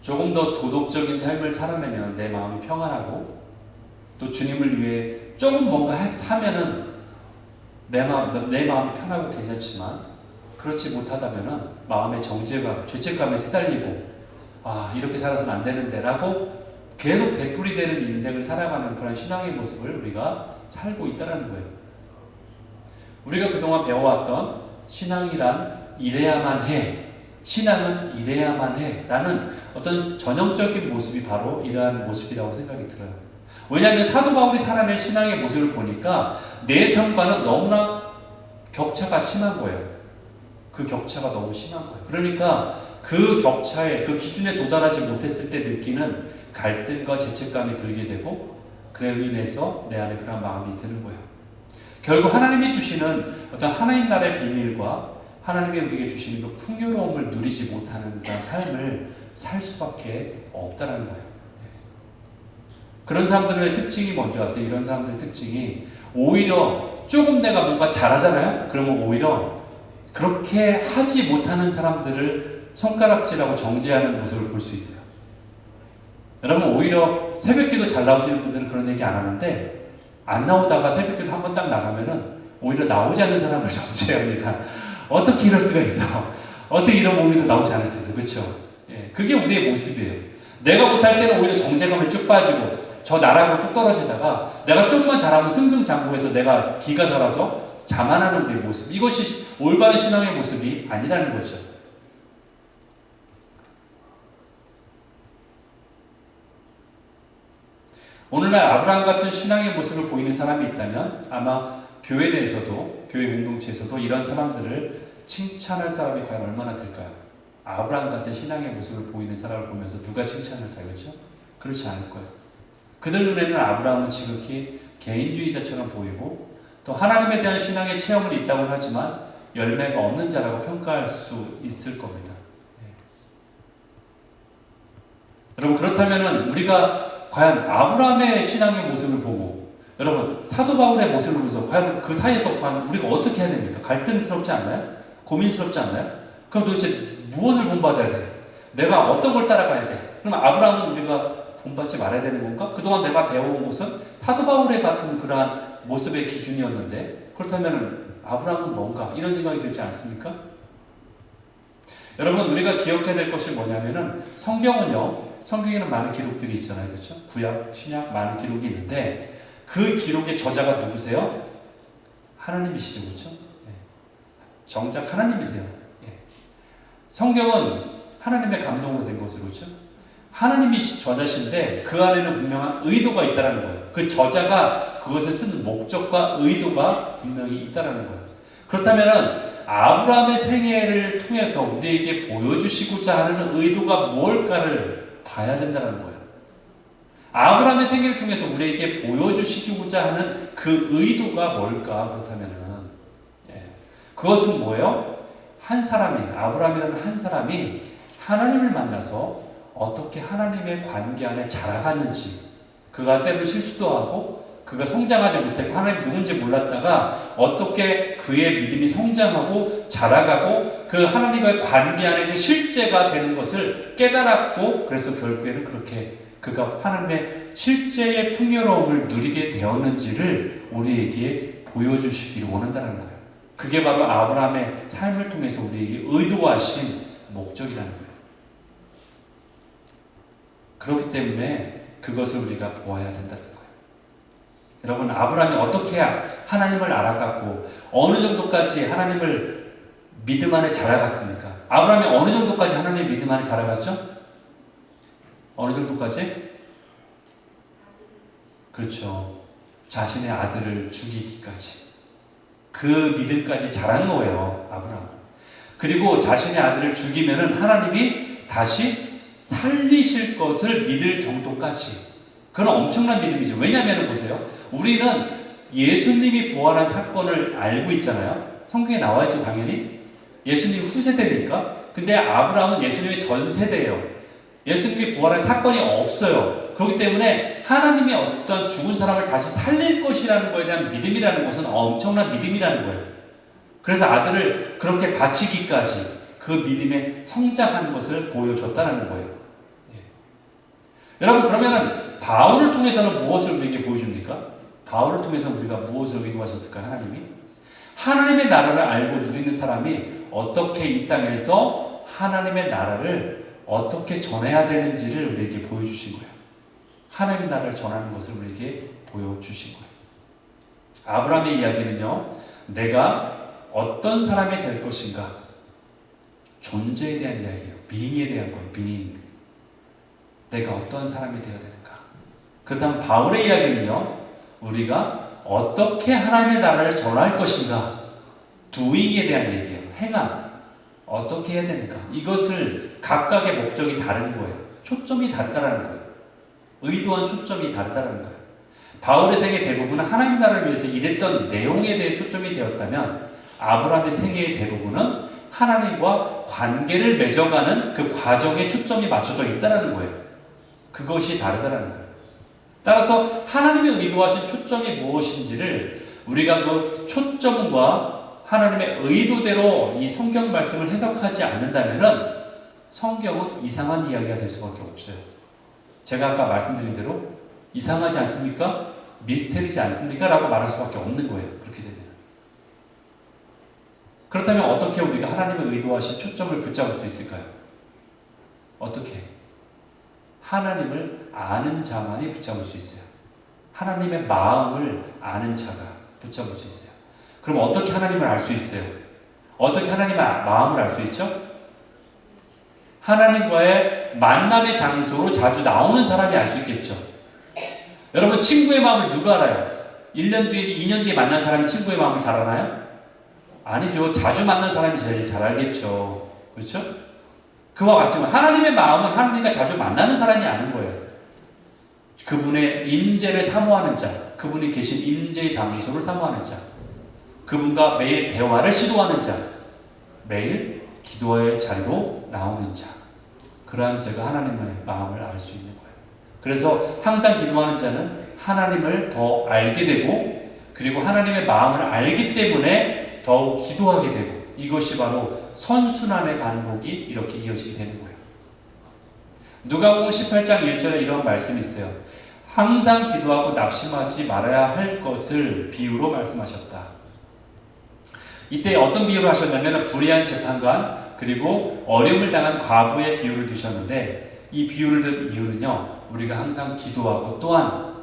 조금 더 도덕적인 삶을 살아내면 내 마음이 평안하고 또 주님을 위해 조금 뭔가 하면은 내 마음이 편하고 괜찮지만 그렇지 못하다면은 마음의 정죄감, 죄책감에 시달리고 이렇게 살아서는 안 되는데 라고 계속 되풀이되는 인생을 살아가는 그런 신앙의 모습을 우리가 살고 있다는 거예요. 우리가 그동안 배워왔던 신앙이란 이래야만 해, 신앙은 이래야만 해 라는 어떤 전형적인 모습이 바로 이러한 모습이라고 생각이 들어요. 왜냐하면 사도 바울이 살아낸 신앙의 모습을 보니까 내 삶과는 너무나 격차가 심한 거예요. 그 격차가 너무 심한 거예요. 그러니까 그 격차에, 그 기준에 도달하지 못했을 때 느끼는 갈등과 죄책감이 들게 되고 그로 인해서 내 안에 그런 마음이 드는 거예요. 결국 하나님이 주시는 어떤 하나님 나라의 비밀과 하나님이 우리에게 주시는 그 풍요로움을 누리지 못하는 그런 삶을 살 수밖에 없다는 거예요. 그런 사람들의 특징이 뭔지 아세요? 이런 사람들의 특징이 오히려 조금 내가 뭔가 잘하잖아요? 그러면 오히려 그렇게 하지 못하는 사람들을 손가락질하고 정죄하는 모습을 볼 수 있어요. 여러분 오히려 새벽기도 잘 나오시는 분들은 그런 얘기 안 하는데 안 나오다가 새벽기도 한번 딱 나가면은 오히려 나오지 않는 사람을 정죄합니다. 어떻게 이럴 수가 있어? 어떻게 이런 몸이 나오지 않을 수 있어? 그렇죠? 예, 그게 우리의 모습이에요. 내가 못할 때는 오히려 정죄감에 쭉 빠지고 저 나라고 뚝 떨어지다가 내가 조금만 잘하면 승승장구해서 내가 기가 살아서 자만하는 우리의 모습. 이것이 올바른 신앙의 모습이 아니라는 거죠. 오늘날 아브라함 같은 신앙의 모습을 보이는 사람이 있다면 아마 교회 내에서도, 교회 공동체에서도 이런 사람들을 칭찬할 사람이 과연 얼마나 될까요? 아브라함 같은 신앙의 모습을 보이는 사람을 보면서 누가 칭찬할까요? 그렇죠? 그렇지 않을 거예요. 그들 눈에는 아브라함은 지극히 개인주의자처럼 보이고 또 하나님에 대한 신앙의 체험은 있다고는 하지만 열매가 없는 자라고 평가할 수 있을 겁니다. 여러분 그렇다면 우리가 과연 아브라함의 신앙의 모습을 보고 여러분 사도 바울의 모습을 보면서 과연 그 사이에서 과연 우리가 어떻게 해야 됩니까? 갈등스럽지 않나요? 고민스럽지 않나요? 그럼 도대체 무엇을 본받아야 돼? 내가 어떤 걸 따라가야 돼? 그럼 아브라함은 우리가 본받지 말아야 되는 건가? 그동안 내가 배워온 것은 사도 바울의 같은 그러한 모습의 기준이었는데 그렇다면 아브라함은 뭔가? 이런 생각이 들지 않습니까? 여러분 우리가 기억해야 될 것이 뭐냐면은 성경에는 많은 기록들이 있잖아요. 그렇죠? 구약, 신약 많은 기록이 있는데 그 기록의 저자가 누구세요? 하나님이시죠. 그렇죠? 정작 하나님이세요. 성경은 하나님의 감동으로 된 것으로 그렇죠? 하나님이 저자신데 그 안에는 분명한 의도가 있다는 거예요. 그 저자가 그것을 쓰는 목적과 의도가 분명히 있다는 거예요. 그렇다면 아브라함의 생애를 통해서 우리에게 보여주시고자 하는 의도가 무엇일까를 봐야 된다는 거예요. 아브라함의 생애를 통해서 우리에게 보여주시고자 하는 그 의도가 뭘까? 그렇다면은 그것은 뭐예요? 아브라함이라는 한 사람이 하나님을 만나서 어떻게 하나님의 관계 안에 자라갔는지, 그가 때로 실수도 하고 그가 성장하지 못했고 하나님 누군지 몰랐다가 어떻게 그의 믿음이 성장하고 자라가고 그 하나님과의 관계 안에 그 실제가 되는 것을 깨달았고 그래서 결국에는 그렇게 그가 하나님의 실제의 풍요로움을 누리게 되었는지를 우리에게 보여주시기를 원한다는 거예요. 그게 바로 아브라함의 삶을 통해서 우리에게 의도하신 목적이라는 거예요. 그렇기 때문에 그것을 우리가 보아야 된다는 거예요. 여러분 아브라함이 어떻게 하나님을 알아갔고 어느 정도까지 하나님을 믿음 안에 자라갔습니까? 아브라함이 어느 정도까지 하나님의 믿음 안에 자라갔죠? 어느 정도까지? 그렇죠. 자신의 아들을 죽이기까지. 그 믿음까지 자란 거예요. 아브라함은. 그리고 자신의 아들을 죽이면은 하나님이 다시 살리실 것을 믿을 정도까지. 그건 엄청난 믿음이죠. 왜냐하면 보세요. 우리는 예수님이 부활한 사건을 알고 있잖아요. 성경에 나와 있죠, 당연히. 예수님 후세대니까. 근데 아브라함은 예수님의 전 세대예요. 예수님이 부활한 사건이 없어요. 그렇기 때문에 하나님이 어떤 죽은 사람을 다시 살릴 것이라는 것에 대한 믿음이라는 것은 엄청난 믿음이라는 거예요. 그래서 아들을 그렇게 바치기까지 그 믿음에 성장하는 것을 보여줬다는 거예요. 예. 여러분, 그러면은 바울을 통해서는 무엇을 우리에게 보여줍니까? 바울을 통해서 우리가 무엇을 의도하셨을까요? 하나님이? 하나님의 나라를 알고 누리는 사람이 어떻게 이 땅에서 하나님의 나라를 어떻게 전해야 되는지를 우리에게 보여주신 거예요. 하나님의 나라를 전하는 것을 우리에게 보여주신 거예요. 아브라함의 이야기는요, 내가 어떤 사람이 될 것인가, 존재에 대한 이야기예요. being에 대한 거예요. being. 내가 어떤 사람이 되어야 되는가. 그렇다면 바울의 이야기는요, 우리가 어떻게 하나님의 나라를 전할 것인가, doing에 대한 얘기예요. 행함. 어떻게 해야 되는가. 이것을 각각의 목적이 다른 거예요. 초점이 다르다는 거예요. 의도한 초점이 다르다는 거예요. 바울의 생애 대부분은 하나님 나라를 위해서 일했던 내용에 대해 초점이 되었다면 아브라함의 생애의 대부분은 하나님과 관계를 맺어가는 그 과정에 초점이 맞춰져 있다는 거예요. 그것이 다르다는 거예요. 따라서 하나님의 의도하신 초점이 무엇인지를 우리가 그 초점과 하나님의 의도대로 이 성경 말씀을 해석하지 않는다면 성경은 이상한 이야기가 될 수밖에 없어요. 제가 아까 말씀드린 대로 이상하지 않습니까? 미스테리지 않습니까? 라고 말할 수밖에 없는 거예요. 그렇게 되면. 그렇다면 어떻게 우리가 하나님의 의도하신 초점을 붙잡을 수 있을까요? 어떻게? 하나님을 아는 자만이 붙잡을 수 있어요. 하나님의 마음을 아는 자가 붙잡을 수 있어요. 그럼 어떻게 하나님을 알 수 있어요? 어떻게 하나님의 마음을 알 수 있죠? 하나님과의 만남의 장소로 자주 나오는 사람이 알 수 있겠죠. 여러분, 친구의 마음을 누가 알아요? 1년 뒤에, 2년 뒤에 만난 사람이 친구의 마음을 잘 알아요? 아니죠. 자주 만난 사람이 제일 잘 알겠죠. 그렇죠? 그와 같지만 하나님의 마음은 하나님과 자주 만나는 사람이 아는 거예요. 그분의 임재를 사모하는 자, 그분이 계신 임재의 장소를 사모하는 자, 그분과 매일 대화를 시도하는 자, 매일 기도의 자리로 나오는 자, 그러한 자가 하나님의 마음을 알 수 있는 거예요. 그래서 항상 기도하는 자는 하나님을 더 알게 되고, 그리고 하나님의 마음을 알기 때문에 더욱 기도하게 되고, 이것이 바로 선순환의 반복이 이렇게 이어지게 되는 거예요. 누가복음 18장 1절에 이런 말씀이 있어요. 항상 기도하고 낙심하지 말아야 할 것을 비유로 말씀하셨다. 이때 어떤 비유를 하셨냐면 불의한 재판관 그리고 어려움을 당한 과부의 비유를 드셨는데, 이 비유를 든 이유는요, 우리가 항상 기도하고 또한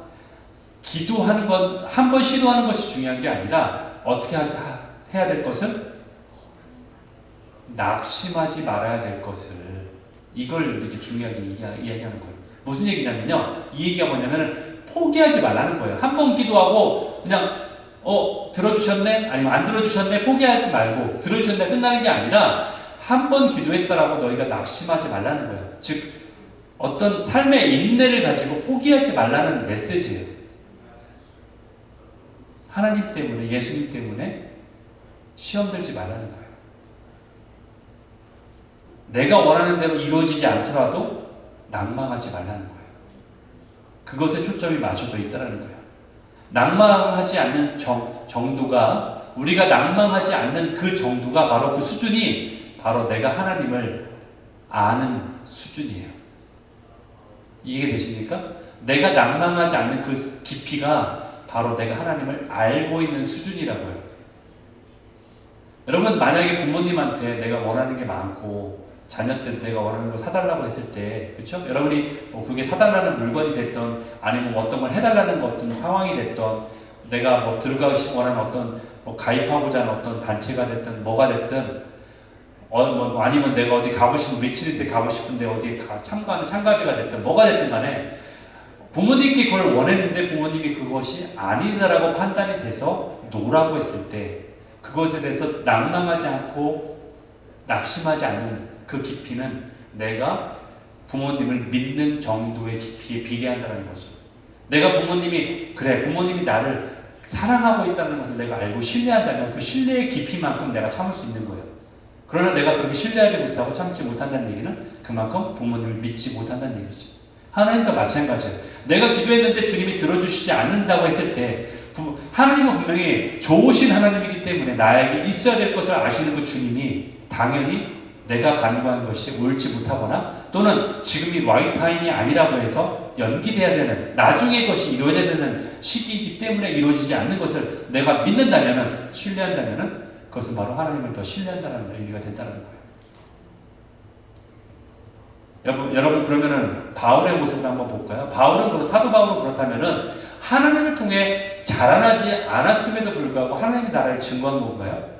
기도하는 것, 한 번 시도하는 것이 중요한 게 아니라 어떻게 해야 될 것을 낙심하지 말아야 될 것을, 이걸 이렇게 중요하게 이야기하는 거예요. 무슨 얘기냐면요, 이 얘기가 뭐냐면 포기하지 말라는 거예요. 한 번 기도하고 그냥 들어주셨네? 아니면 안 들어주셨네? 포기하지 말고 들어주셨네? 끝나는 게 아니라 한 번 기도했다라고 너희가 낙심하지 말라는 거예요. 즉 어떤 삶의 인내를 가지고 포기하지 말라는 메시지예요. 하나님 때문에, 예수님 때문에 시험 들지 말라는 거예요. 내가 원하는 대로 이루어지지 않더라도 낭망하지 말라는 거예요. 그것에 초점이 맞춰져 있다는 거예요. 낭망하지 않는 정도가, 우리가 낭망하지 않는 그 정도가 바로 그 수준이 바로 내가 하나님을 아는 수준이에요. 이해되십니까? 내가 낭망하지 않는 그 깊이가 바로 내가 하나님을 알고 있는 수준이라고요. 여러분, 만약에 부모님한테 내가 원하는 게 많고 자녀 때 내가 원하는 걸 사달라고 했을 때, 그렇죠? 여러분이 그게 사달라는 물건이 됐던, 아니면 어떤 걸 해달라는 어떤 상황이 됐던, 내가 들어가고 원하는 어떤 가입하고자 하는 어떤 단체가 됐든 뭐가 됐든, 아니면 내가 어디 가고 싶은, 리트리트에 가고 싶은데 어디에 참가하는 참가비가 됐든 뭐가 됐든 간에 부모님께 그걸 원했는데 부모님이 그것이 아니다라고 판단이 돼서 노라고 했을 때, 그것에 대해서 낭망하지 않고 낙심하지 않는 그 깊이는 내가 부모님을 믿는 정도의 깊이에 비례한다는 거죠. 내가 부모님이 나를 사랑하고 있다는 것을 내가 알고 신뢰한다면 그 신뢰의 깊이만큼 내가 참을 수 있는 거예요. 그러나 내가 그렇게 신뢰하지 못하고 참지 못한다는 얘기는 그만큼 부모님을 믿지 못한다는 얘기죠. 하나님도 마찬가지예요. 내가 기도했는데 주님이 들어주시지 않는다고 했을 때, 하나님은 분명히 좋으신 하나님이기 때문에 나에게 있어야 될 것을 아시는 그 주님이 당연히 내가 간구한 것이 옳지 못하거나 또는 지금이 라이트 타임이 아니라고 해서 연기돼야 되는 나중에 것이 이루어져야 되는 시기이기 때문에 이루어지지 않는 것을 내가 믿는다면은 신뢰한다면은 그것은 바로 하나님을 더 신뢰한다는 의미가 된다는 거예요. 여러분 그러면은 바울의 모습을 한번 볼까요? 사도 바울은 그렇다면은 하나님을 통해 자라나지 않았음에도 불구하고 하나님의 나라를 증거한 건가요?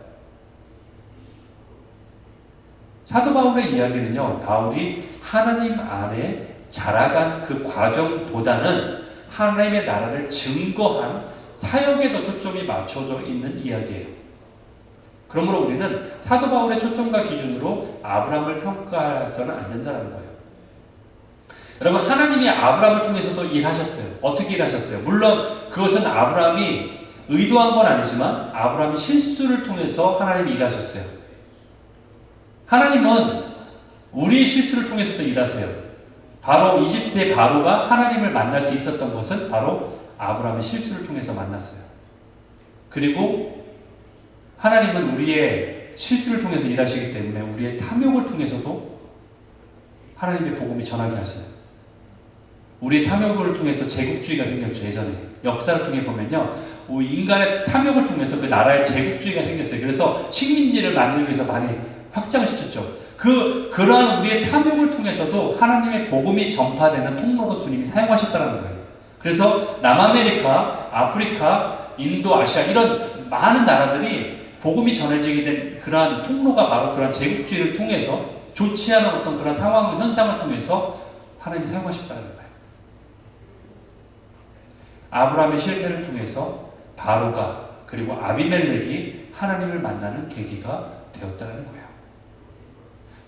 사도 바울의 이야기는요, 바울이 하나님 안에 자라간 그 과정보다는 하나님의 나라를 증거한 사역에 더 초점이 맞춰져 있는 이야기예요. 그러므로 우리는 사도 바울의 초점과 기준으로 아브라함을 평가해서는 안 된다는 거예요. 여러분, 하나님이 아브라함을 통해서도 일하셨어요. 어떻게 일하셨어요? 물론 그것은 아브라함이 의도한 건 아니지만 아브라함이 실수를 통해서 하나님이 일하셨어요. 하나님은 우리의 실수를 통해서도 일하세요. 바로 이집트의 바로가 하나님을 만날 수 있었던 것은 바로 아브라함의 실수를 통해서 만났어요. 그리고 하나님은 우리의 실수를 통해서 일하시기 때문에 우리의 탐욕을 통해서도 하나님의 복음이 전하게 하세요. 우리의 탐욕을 통해서 제국주의가 생겼죠. 예전에 역사를 통해 보면요, 인간의 탐욕을 통해서 그 나라의 제국주의가 생겼어요. 그래서 식민지를 만들기 위해서 많이 확장시켰죠. 그러한 우리의 탐욕을 통해서도 하나님의 복음이 전파되는 통로로 주님이 사용하셨다는 거예요. 그래서 남아메리카, 아프리카, 인도, 아시아 이런 많은 나라들이 복음이 전해지게 된 그러한 통로가 바로 그러한 제국주의를 통해서 좋지 않은 어떤 그런 상황, 현상을 통해서 하나님이 사용하셨다는 거예요. 아브라함의 실패를 통해서 바로가 그리고 아비멜렉이 하나님을 만나는 계기가 되었다는 거예요.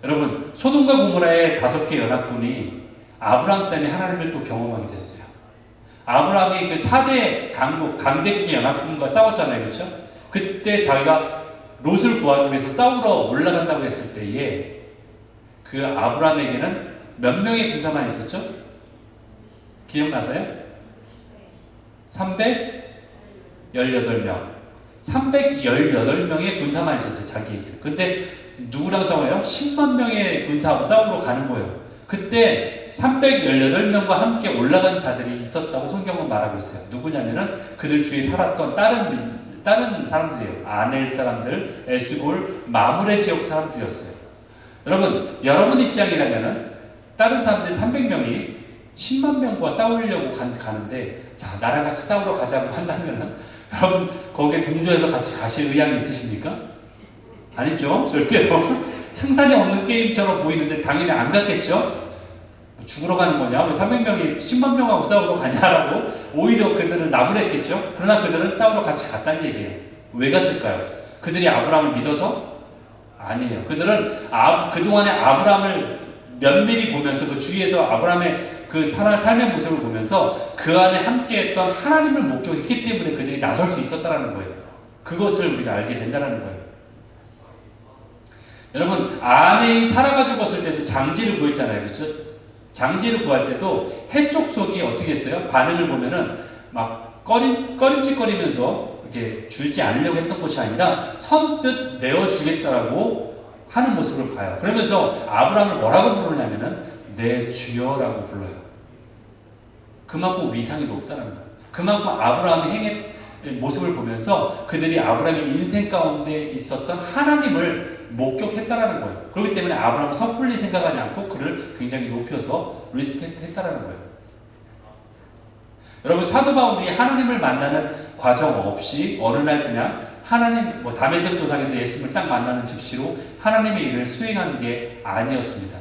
여러분, 소돔과 고모라의 5개 연합군이 아브라함 때문에 하나님을 또 경험하게 됐어요. 아브라함이 그 4대 강대국의 연합군과 싸웠잖아요. 그렇죠? 그때 자기가 롯을 구하기 위해서 싸우러 올라간다고 했을 때에 그 아브라함에게는 몇 명의 군사만 있었죠? 기억나세요? 318명. 318명의 군사만 있었어요. 자기에게. 근데 누구랑 싸워요? 10만 명의 군사하고 싸우러 가는 거예요. 그때 318명과 함께 올라간 자들이 있었다고 성경은 말하고 있어요. 누구냐면은 그들 주위에 살았던 다른 사람들이에요. 아넬 사람들, 에스골, 마므레 지역 사람들이었어요. 여러분 입장이라면은 다른 사람들 300명이 10만 명과 싸우려고 가는데, 자, 나랑 같이 싸우러 가자고 한다면은 여러분 거기에 동조해서 같이 가실 의향이 있으십니까? 아니죠. 절대로. 생산이 없는 게임처럼 보이는데 당연히 안 갔겠죠. 죽으러 가는 거냐? 왜 300명이 10만 명하고 싸우러 가냐라고 오히려 그들을 나무랬겠죠. 그러나 그들은 싸우러 같이 갔다는 얘기예요. 왜 갔을까요? 그들이 아브라함을 믿어서? 아니에요. 그들은 그동안의 아브라함을 면밀히 보면서 그 주위에서 아브라함의 그 삶의 모습을 보면서 그 안에 함께했던 하나님을 목격했기 때문에 그들이 나설 수 있었다는 거예요. 그것을 우리가 알게 된다는 거예요. 여러분, 아내인 사라가 죽었을 때도 장지를 구했잖아요. 그렇죠? 장지를 구할 때도 해쪽 속이 어떻게 했어요? 반응을 보면은 막 꺼림칙거리면서 이렇게 주지 않으려고 했던 것이 아니라 선뜻 내어주겠다라고 하는 모습을 봐요. 그러면서 아브라함을 뭐라고 부르냐면은 내 주여라고 불러요. 그만큼 위상이 높다는 거예요. 그만큼 아브라함의 행의 모습을 보면서 그들이 아브라함의 인생 가운데 있었던 하나님을 목격했다라는 거예요. 그렇기 때문에 아브라함은 섣불리 생각하지 않고 그를 굉장히 높여서 리스펙트 했다라는 거예요. 여러분, 사도 바울이 하나님을 만나는 과정 없이 어느 날 그냥 하나님, 다메섹 도상에서 예수님을 딱 만나는 즉시로 하나님의 일을 수행한 게 아니었습니다.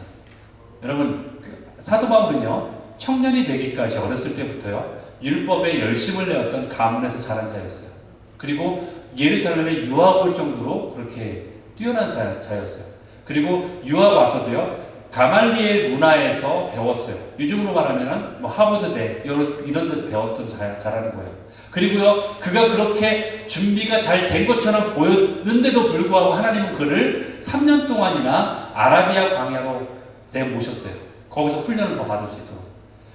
여러분, 사도 바울은요, 청년이 되기까지 어렸을 때부터요, 율법에 열심을 내었던 가문에서 자란 자였어요. 그리고 예루살렘에 유학 올 정도로 그렇게 뛰어난 자였어요. 그리고 유학 와서도요, 가말리엘 문화에서 배웠어요. 요즘으로 말하면 하버드대 이런 데서 배웠던 자라는 거예요. 그리고요, 그가 그렇게 준비가 잘 된 것처럼 보였는데도 불구하고 하나님은 그를 3년 동안이나 아라비아 광야로 내모셨어요. 거기서 훈련을 더 받을 수 있도록.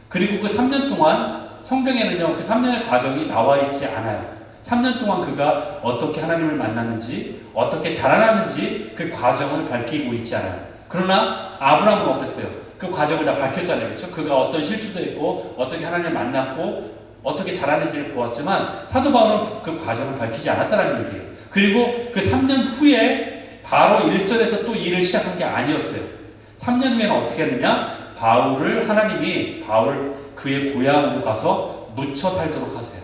그리고 그 3년 동안 성경에는요, 그 3년의 과정이 나와 있지 않아요. 3년 동안 그가 어떻게 하나님을 만났는지, 어떻게 자라났는지 그 과정을 밝히고 있지 않아요. 그러나 아브라함은 어땠어요? 그 과정을 다 밝혔잖아요. 그렇죠? 그가 어떤 실수도 했고 어떻게 하나님을 만났고 어떻게 자라는지를 보았지만 사도 바울은 그 과정을 밝히지 않았다는 얘기예요. 그리고 그 3년 후에 바로 일선에서 또 일을 시작한 게 아니었어요. 3년 후에는 어떻게 했느냐? 하나님이 바울을 그의 고향으로 가서 묻혀 살도록 하세요.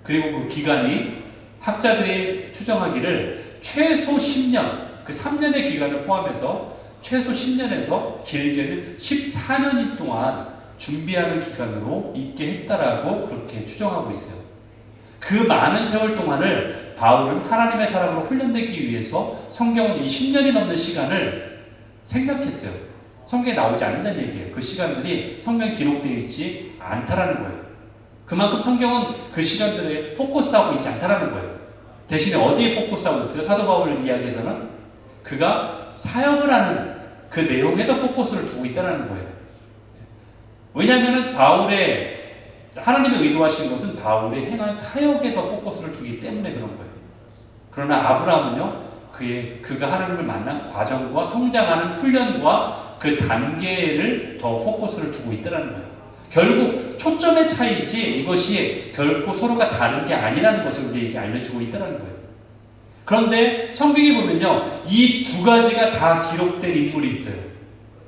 그리고 그 기간이 학자들이 추정하기를 최소 10년, 그 3년의 기간을 포함해서 최소 10년에서 길게는 14년이 동안 준비하는 기간으로 있게 했다라고 그렇게 추정하고 있어요. 그 많은 세월 동안을 바울은 하나님의 사람으로 훈련되기 위해서 성경은 이 10년이 넘는 시간을 생각했어요. 성경에 나오지 않는다는 얘기예요. 그 시간들이 성경에 기록되어 있지 않다라는 거예요. 그만큼 성경은 그 시간들에 포커스하고 있지 않다라는 거예요. 대신에 어디에 포커스하고 있어요? 사도 바울 이야기에서는 그가 사역을 하는 그 내용에도 포커스를 두고 있다는 거예요. 왜냐하면 하나님의 의도하신 것은 바울의 행한 사역에 더 포커스를 두기 때문에 그런 거예요. 그러나 아브라함은요, 그가 하나님을 만난 과정과 성장하는 훈련과 그 단계를 더 포커스를 두고 있다는 거예요. 결국 초점의 차이지 이것이 결코 서로가 다른 게 아니라는 것을 우리에게 알려주고 있다는 거예요. 그런데 성경에 보면요, 이 두 가지가 다 기록된 인물이 있어요.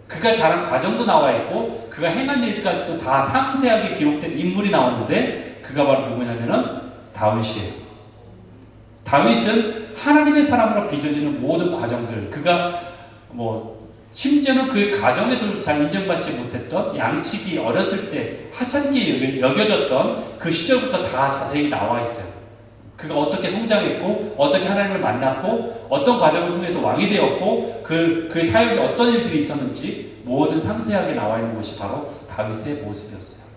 그가 자란 과정도 나와 있고 그가 행한 일까지도 다 상세하게 기록된 인물이 나오는데 그가 바로 누구냐면은 다윗이에요. 다윗은 하나님의 사람으로 빚어지는 모든 과정들, 그가 심지어는 그 가정에서조차 인정받지 못했던 양치기 어렸을 때 하찮게 여겨졌던 그 시절부터 다 자세히 나와 있어요. 그가 어떻게 성장했고 어떻게 하나님을 만났고 어떤 과정을 통해서 왕이 되었고 그 사역에 어떤 일들이 있었는지 모든 상세하게 나와 있는 것이 바로 다윗의 모습이었어요.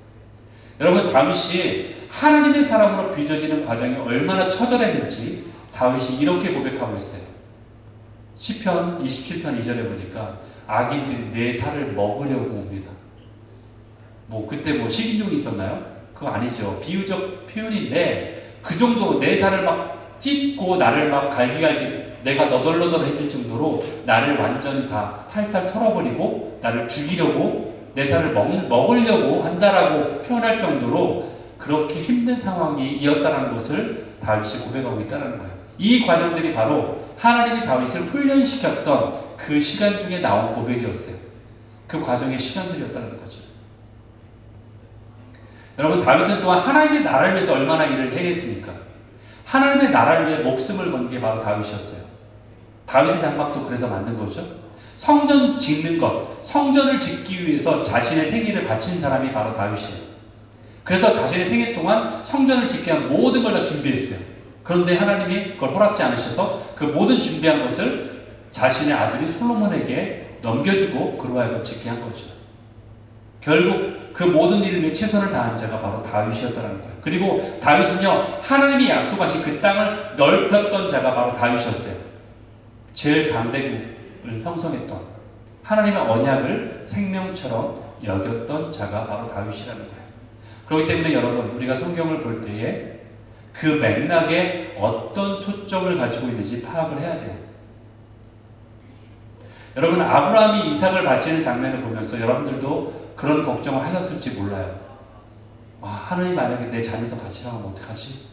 여러분, 다윗이 하나님의 사람으로 빚어지는 과정이 얼마나 처절했는지 다윗이 이렇게 고백하고 있어요. 시편 27편 2절에 보니까 악인들이 내 살을 먹으려고 옵니다. 그때 식인종이 있었나요? 그거 아니죠. 비유적 표현인데 그 정도 내 살을 막 찢고 나를 막 갈기갈기 내가 너덜너덜해질 정도로 나를 완전히 다 탈탈 털어버리고 나를 죽이려고 내 살을 먹으려고 한다라고 표현할 정도로 그렇게 힘든 상황이 이었다는 것을 다윗이 고백하고 있다는 거예요. 이 과정들이 바로 하나님이 다윗을 훈련시켰던 그 시간 중에 나온 고백이었어요. 그 과정의 시간들이었다는 거죠. 여러분, 다윗은 또한 하나님의 나라를 위해서 얼마나 일을 행했습니까? 하나님의 나라를 위해 목숨을 건 게 바로 다윗이었어요. 다윗의 장막도 그래서 만든 거죠. 성전 짓는 것, 성전을 짓기 위해서 자신의 생애를 바친 사람이 바로 다윗이에요. 그래서 자신의 생애 동안 성전을 짓게 한 모든 걸 다 준비했어요. 그런데 하나님이 그걸 허락지 않으셔서 그 모든 준비한 것을 자신의 아들인 솔로몬에게 넘겨주고 그로 하여금 짓게 한 거죠. 결국 그 모든 일을 위해 최선을 다한 자가 바로 다윗이었다는 거예요. 그리고 다윗은요, 하나님이 약속하신 그 땅을 넓혔던 자가 바로 다윗이었어요. 제일 강대국을 형성했던, 하나님의 언약을 생명처럼 여겼던 자가 바로 다윗이라는 거예요. 그렇기 때문에 여러분, 우리가 성경을 볼 때에 그 맥락에 어떤 초점을 가지고 있는지 파악을 해야 돼요. 여러분, 아브라함이 이삭을 바치는 장면을 보면서 여러분들도 그런 걱정을 하셨을지 몰라요. 하나님 만약에 내 자녀도 바치라고 하면 어떡하지?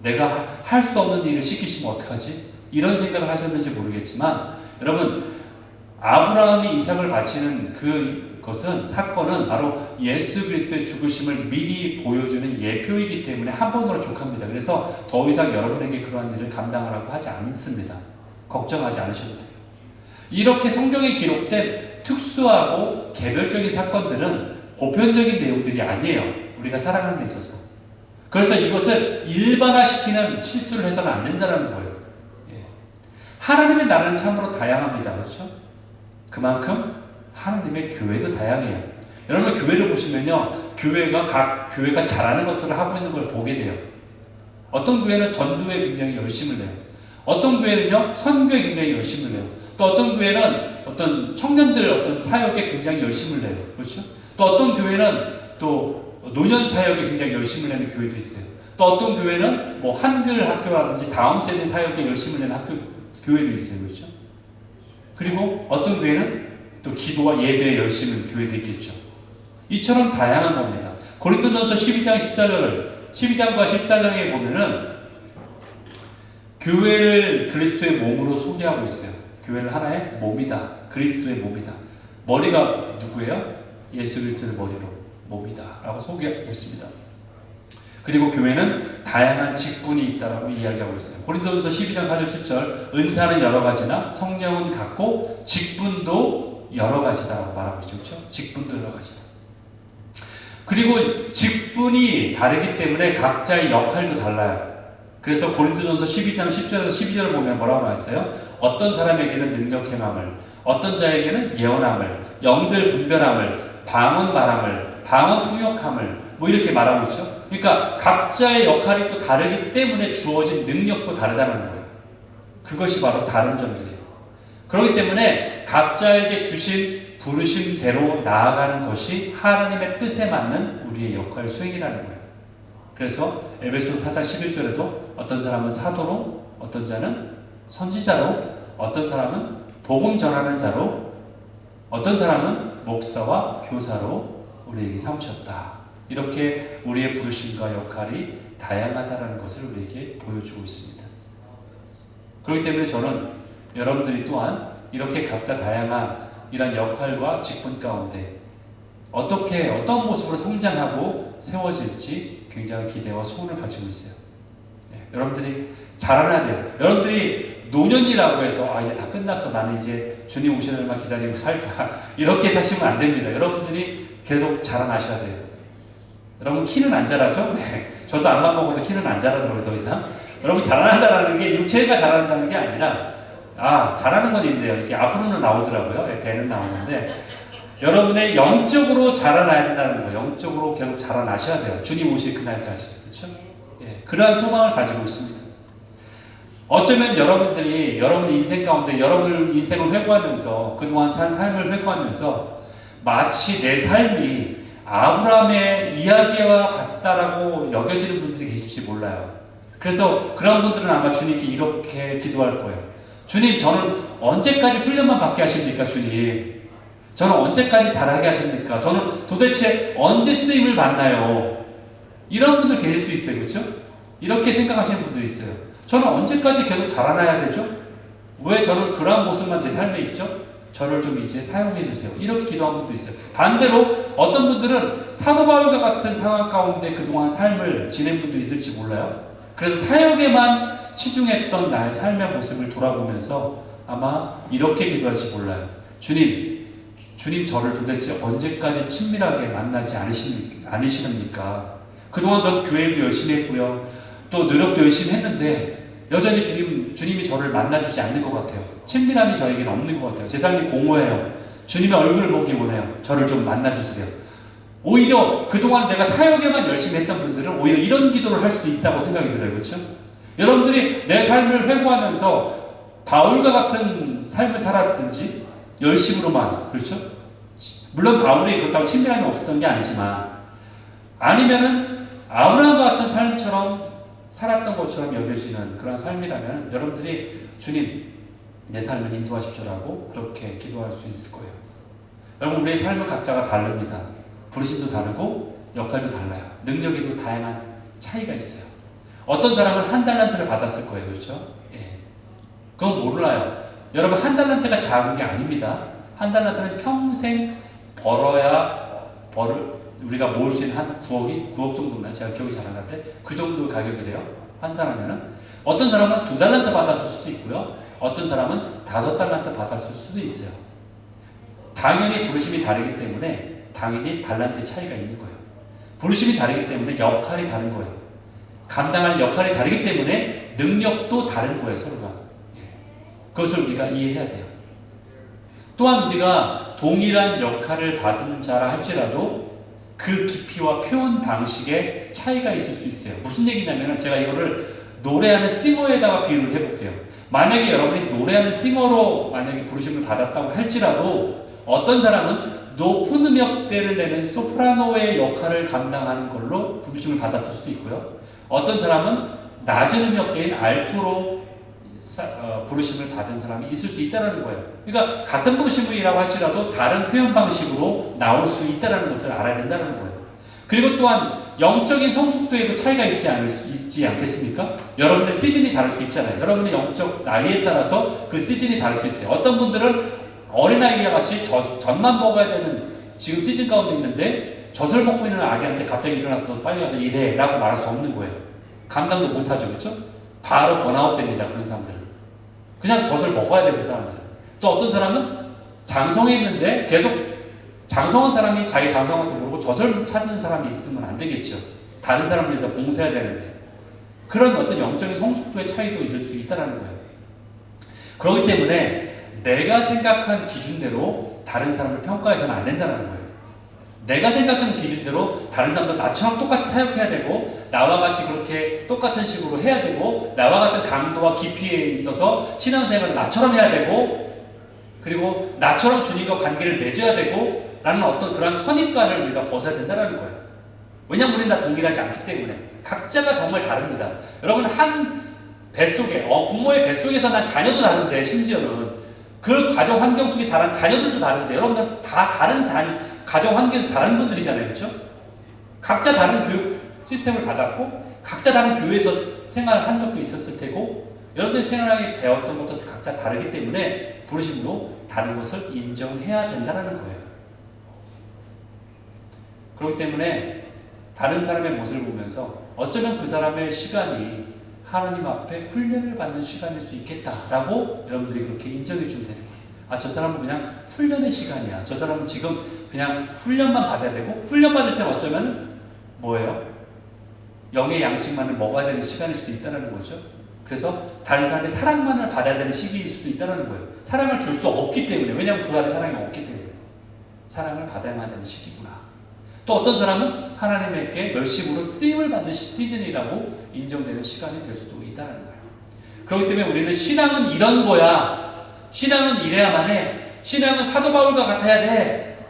내가 할 수 없는 일을 시키시면 어떡하지? 이런 생각을 하셨는지 모르겠지만 여러분, 아브라함이 이삭을 바치는 사건은 바로 예수 그리스도의 죽으심을 미리 보여주는 예표이기 때문에 한 번으로 족합니다. 그래서 더 이상 여러분에게 그러한 일을 감당하라고 하지 않습니다. 걱정하지 않으셔도 돼요. 이렇게 성경에 기록된 특수하고 개별적인 사건들은 보편적인 내용들이 아니에요. 우리가 살아가는 데 있어서. 그래서 이것을 일반화시키는 실수를 해서는 안 된다는 거예요. 하나님의 나라는 참으로 다양합니다. 그렇죠? 그만큼 하나님의 교회도 다양해요. 여러분, 교회를 보시면요, 각 교회가 잘하는 것들을 하고 있는 걸 보게 돼요. 어떤 교회는 전도에 굉장히 열심을 내요. 어떤 교회는요, 선교에 굉장히 열심을 내요. 또 어떤 교회는 어떤 청년들 어떤 사역에 굉장히 열심을 내요. 그렇죠? 또 어떤 교회는 또 노년 사역에 굉장히 열심을 내는 교회도 있어요. 또 어떤 교회는 한글 학교라든지 다음 세대 사역에 열심을 내는 교회도 있어요. 그렇죠? 그리고 어떤 교회는 또 기도와 예배에 열심히 교회도 있겠죠. 이처럼 다양한 겁니다. 고린도전서 12장과 14장에 보면은 교회를 그리스도의 몸으로 소개하고 있어요. 교회는 하나의 몸이다. 그리스도의 몸이다. 머리가 누구예요? 예수 그리스도의 머리로 몸이다 라고 소개하고 있습니다. 그리고 교회는 다양한 직분이 있다라고 이야기하고 있어요. 고린도전서 12장 4절 10절 은사는 여러 가지나 성령은 같고 직분도 여러 가지다라고 말하고 있죠. 그렇죠? 직분도 여러 가지다. 그리고 직분이 다르기 때문에 각자의 역할도 달라요. 그래서 고린도전서 12장 10절에서 12절을 보면 뭐라고 나왔어요? 어떤 사람에게는 능력 행함을, 어떤 자에게는 예언함을, 영들 분별함을, 방언 말함을, 방언 통역함을 뭐 이렇게 말하고 있죠. 그러니까 각자의 역할이 또 다르기 때문에 주어진 능력도 다르다는 거예요. 그것이 바로 다른 점들이에요. 그렇기 때문에 각자에게 주신 부르심대로 나아가는 것이 하나님의 뜻에 맞는 우리의 역할 수행이라는 거예요. 그래서 에베소서 4장 11절에도 어떤 사람은 사도로, 어떤 자는 선지자로, 어떤 사람은 복음 전하는 자로, 어떤 사람은 목사와 교사로 우리에게 삼으셨다. 이렇게 우리의 부르심과 역할이 다양하다는 것을 우리에게 보여주고 있습니다. 그렇기 때문에 저는 여러분들이 또한 이렇게 각자 다양한 이런 역할과 직분 가운데 어떻게 어떤 모습으로 성장하고 세워질지 굉장히 기대와 소원을 가지고 있어요. 여러분들이 자라나야 돼요. 여러분들이 노년이라고 해서 이제 다 끝났어. 나는 이제 주님 오시는 날만 기다리고 살 거야. 이렇게 사시면 안 됩니다. 여러분들이 계속 자라나셔야 돼요. 여러분 키는 안 자라죠? 네. 저도 안만 먹어도 키는 안 자라더라고요. 더 이상. 여러분 자라난다는 게 육체가 자란다는 게 아니라 자라는 건 있는데요. 이게 앞으로는 나오더라고요. 배는 나오는데 여러분의 영적으로 자라나야 된다는 거예요. 영적으로 계속 자라나셔야 돼요. 주님 오실 그날까지. 그렇죠? 그러한 소망을 가지고 있습니다. 어쩌면 여러분들이 여러분의 인생 가운데 여러분 인생을 회고하면서 그동안 산 삶을 회고하면서 마치 내 삶이 아브라함의 이야기와 같다라고 여겨지는 분들이 계실지 몰라요. 그래서 그런 분들은 아마 주님께 이렇게 기도할 거예요. 주님, 저는 언제까지 훈련만 받게 하십니까, 주님? 저는 언제까지 자라게 하십니까? 저는 도대체 언제 쓰임을 받나요? 이런 분들 계실 수 있어요. 그렇죠? 이렇게 생각하시는 분들이 있어요. 저는 언제까지 계속 자라나야 되죠? 왜 저는 그러한 모습만 제 삶에 있죠? 저를 좀 이제 사용해 주세요. 이렇게 기도한 분도 있어요. 반대로 어떤 분들은 사도 바울과 같은 상황 가운데 그동안 삶을 지낸 분도 있을지 몰라요. 그래서 사역에만 치중했던 나의 삶의 모습을 돌아보면서 아마 이렇게 기도할지 몰라요. 주님 저를 도대체 언제까지 친밀하게 만나지 않으시렵니까? 그동안 전 교회도 열심히 했고요. 또 노력도 열심히 했는데 여전히 주님이 저를 만나주지 않는 것 같아요. 친밀함이 저에게는 없는 것 같아요. 제 삶이 공허해요. 주님의 얼굴을 보기 원해요. 저를 좀 만나주세요. 오히려 그동안 내가 사역에만 열심히 했던 분들은 오히려 이런 기도를 할 수도 있다고 생각이 들어요. 그렇죠? 여러분들이 내 삶을 회고하면서 바울과 같은 삶을 살았든지 열심으로만, 그렇죠? 물론 바울이 그렇다고 친밀함이 없었던 게 아니지만, 아니면은 아브라함과 같은 삶처럼 살았던 것처럼 여겨지는 그런 삶이라면 여러분들이 주님 내 삶을 인도하십시오라고 그렇게 기도할 수 있을 거예요. 여러분 우리의 삶은 각자가 다릅니다. 부르심도 다르고 역할도 달라요. 능력에도 다양한 차이가 있어요. 어떤 사람은 한 달란트를 받았을 거예요. 그렇죠? 그건 몰라요. 여러분 한 달란트가 작은 게 아닙니다. 한 달란트는 평생 우리가 모을 수 있는 한 9억 정도나 제가 기억이 잘 안 나는데 그 정도 가격이래요. 한 사람에는. 어떤 사람은 2달란트 받았을 수도 있고요. 어떤 사람은 5달란트 받았을 수도 있어요. 당연히 부르심이 다르기 때문에 당연히 달란트의 차이가 있는 거예요. 부르심이 다르기 때문에 역할이 다른 거예요. 감당할 역할이 다르기 때문에 능력도 다른 거예요. 서로가. 그것을 우리가 이해해야 돼요. 또한 우리가 동일한 역할을 받은 자라 할지라도 그 깊이와 표현 방식에 차이가 있을 수 있어요. 무슨 얘기냐면 제가 이거를 노래하는 싱어에다가 비유를 해볼게요. 만약에 여러분이 노래하는 싱어로 만약에 부르심을 받았다고 할지라도 어떤 사람은 높은 음역대를 내는 소프라노의 역할을 감당하는 걸로 부르심을 받았을 수도 있고요. 어떤 사람은 낮은 음역대인 알토로 부르심을 받은 사람이 있을 수 있다는 거예요. 그러니까 같은 부르심이라고 할지라도 다른 표현 방식으로 나올 수 있다는 것을 알아야 된다는 거예요. 그리고 또한 영적인 성숙도에도 차이가 있지 않겠습니까? 여러분의 시즌이 다를 수 있잖아요. 여러분의 영적 나이에 따라서 그 시즌이 다를 수 있어요. 어떤 분들은 어린아이와 같이 젖만 먹어야 되는 지금 시즌 가운데 있는데 젖을 먹고 있는 아기한테 갑자기 일어나서 빨리 가서 일해 라고 말할 수 없는 거예요. 감당도 못하죠. 그렇죠? 바로 번아웃 됩니다. 그런 사람들은. 그냥 젖을 먹어야 되고, 그 사람들은. 또 어떤 사람은 장성해 있는데 계속 장성한 사람이 자기 장성한 것도 모르고 젖을 찾는 사람이 있으면 안 되겠죠. 다른 사람을 위해서 봉사해야 되는데. 그런 어떤 영적인 성숙도의 차이도 있을 수 있다는 거예요. 그렇기 때문에 내가 생각한 기준대로 다른 사람을 평가해서는 안 된다는 거예요. 내가 생각하는 기준대로 다른 사람도 나처럼 똑같이 사역해야 되고 나와 같이 그렇게 똑같은 식으로 해야 되고 나와 같은 강도와 깊이에 있어서 신앙생활을 나처럼 해야 되고 그리고 나처럼 주님과 관계를 맺어야 되고 라는 어떤 그런 선입관을 우리가 벗어야 된다는 거예요. 왜냐하면 우리는 다 동일하지 않기 때문에 각자가 정말 다릅니다. 여러분 한 뱃속에 부모의 뱃속에서 난 자녀도 다른데 심지어는 그 가정 환경 속에 자란 자녀들도 다른데 여러분들 다 다른 가정 환경에서 자란 분들이잖아요. 그렇죠? 각자 다른 교육 시스템을 받았고 각자 다른 교회에서 생활한 적도 있었을 테고 여러분들이 생활하게 배웠던 것도 각자 다르기 때문에 부르심도 다른 것을 인정해야 된다는 거예요. 그렇기 때문에 다른 사람의 모습을 보면서 어쩌면 그 사람의 시간이 하나님 앞에 훈련을 받는 시간일 수 있겠다라고 여러분들이 그렇게 인정해 주면 되는 거예요. 저 사람은 그냥 훈련의 시간이야. 저 사람은 지금 그냥 훈련만 받아야 되고 훈련 받을 때는 어쩌면 뭐예요? 영의 양식만을 먹어야 되는 시간일 수도 있다는 거죠. 그래서 다른 사람의 사랑만을 받아야 되는 시기일 수도 있다는 거예요. 사랑을 줄 수 없기 때문에. 왜냐하면 그 안에 사랑이 없기 때문에. 사랑을 받아야만 되는 시기구나. 또 어떤 사람은 하나님에게 열심으로 쓰임을 받는 시즌이라고 인정되는 시간이 될 수도 있다는 거예요. 그렇기 때문에 우리는 신앙은 이런 거야. 신앙은 이래야만 해. 신앙은 사도 바울과 같아야 돼.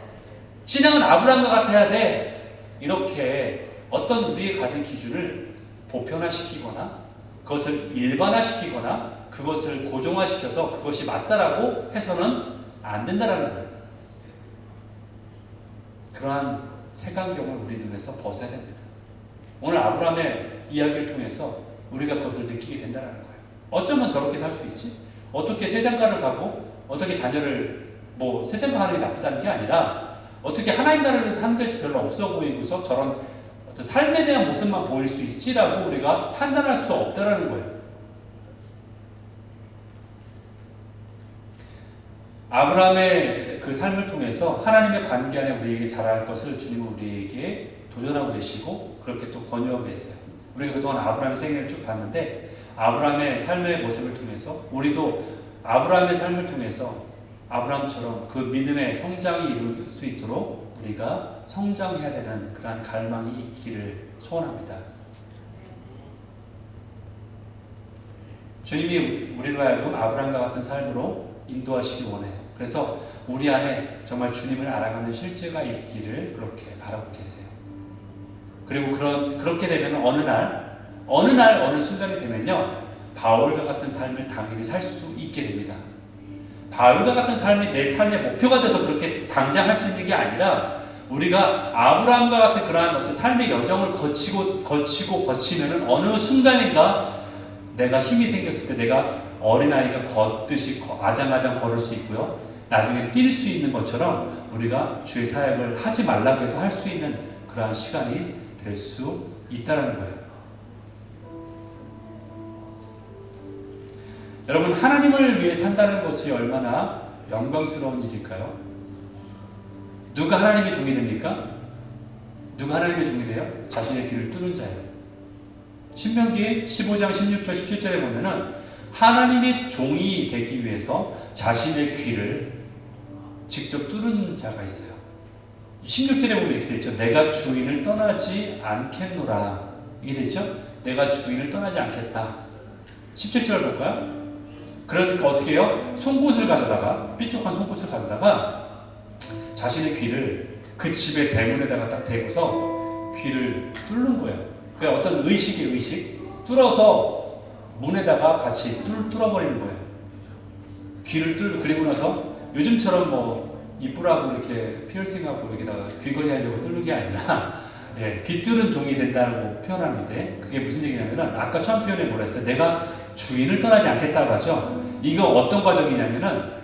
신앙은 아브라함과 같아야 돼. 이렇게 어떤 우리의 가진 기준을 보편화시키거나 그것을 일반화시키거나 그것을 고정화시켜서 그것이 맞다라고 해서는 안 된다라는 거예요. 그러한 색안경을 우리 눈에서 벗어야 됩니다. 오늘 아브라함의 이야기를 통해서 우리가 그것을 느끼게 된다는 거예요. 어쩌면 저렇게 살 수 있지? 어떻게 세장가를 가고 어떻게 자녀를 세장가 하는 게 나쁘다는 게 아니라 어떻게 하나님 나라를 위해서 하는 것이 별로 없어 보이고서 저런 어떤 삶에 대한 모습만 보일 수 있지라고 우리가 판단할 수 없다는 거예요. 아브라함의 그 삶을 통해서 하나님의 관계 안에 우리에게 자랄 것을 주님은 우리에게 도전하고 계시고 그렇게 또 권유하고 계세요. 우리가 그동안 아브라함의 생애를 쭉 봤는데 아브라함의 삶의 모습을 통해서 우리도 아브라함의 삶을 통해서 아브라함처럼 그 믿음의 성장이 이룰 수 있도록 우리가 성장해야 되는 그러한 갈망이 있기를 소원합니다. 주님이 우리로 하여금 아브라함과 같은 삶으로 인도하시기 원해요. 그래서 우리 안에 정말 주님을 알아가는 실제가 있기를 그렇게 바라고 계세요. 그리고 그렇게 되면 어느 순간이 되면요 바울과 같은 삶을 당연히 살 수 있게 됩니다. 바울과 같은 삶이 내 삶의 목표가 돼서 그렇게 당장 할 수 있는 게 아니라 우리가 아브라함과 같은 그러한 어떤 삶의 여정을 거치면은 어느 순간인가 내가 힘이 생겼을 때 내가 어린아이가 걷듯이 아장아장 걸을 수 있고요. 나중에 뛸 수 있는 것처럼 우리가 주의 사역을 하지 말라고 해도 할 수 있는 그러한 시간이 될 수 있다는 거예요. 여러분 하나님을 위해 산다는 것이 얼마나 영광스러운 일일까요? 누가 하나님의 종이 됩니까? 누가 하나님의 종이 돼요? 자신의 귀를 뚫은 자예요. 신명기 15장 16절 17절에 보면은 하나님의 종이 되기 위해서 자신의 귀를 직접 뚫은 자가 있어요. 16절에 보면 이렇게 되어 있죠. 내가 주인을 떠나지 않겠노라. 이게 되죠? 내가 주인을 떠나지 않겠다. 17절 볼까요? 그러니까 어떻게 해요? 송곳을 가져다가 삐죽한 송곳을 가져다가 자신의 귀를 그 집의 대문에다가 딱 대고서 귀를 뚫는 거예요. 그게 어떤 의식 뚫어서 문에다가 같이 뚫어버리는 거예요. 귀를 뚫고, 그리고 나서 요즘처럼 뭐 이쁘라고 이렇게 피어싱하고 여기다가 귀걸이 하려고 뚫는 게 아니라 예, 귀 뚫은 종이 된다고 표현하는데, 그게 무슨 얘기냐면은 아까 처음 표현에 뭐라 했어요? 내가 주인을 떠나지 않겠다고 하죠. 이거 어떤 과정이냐면은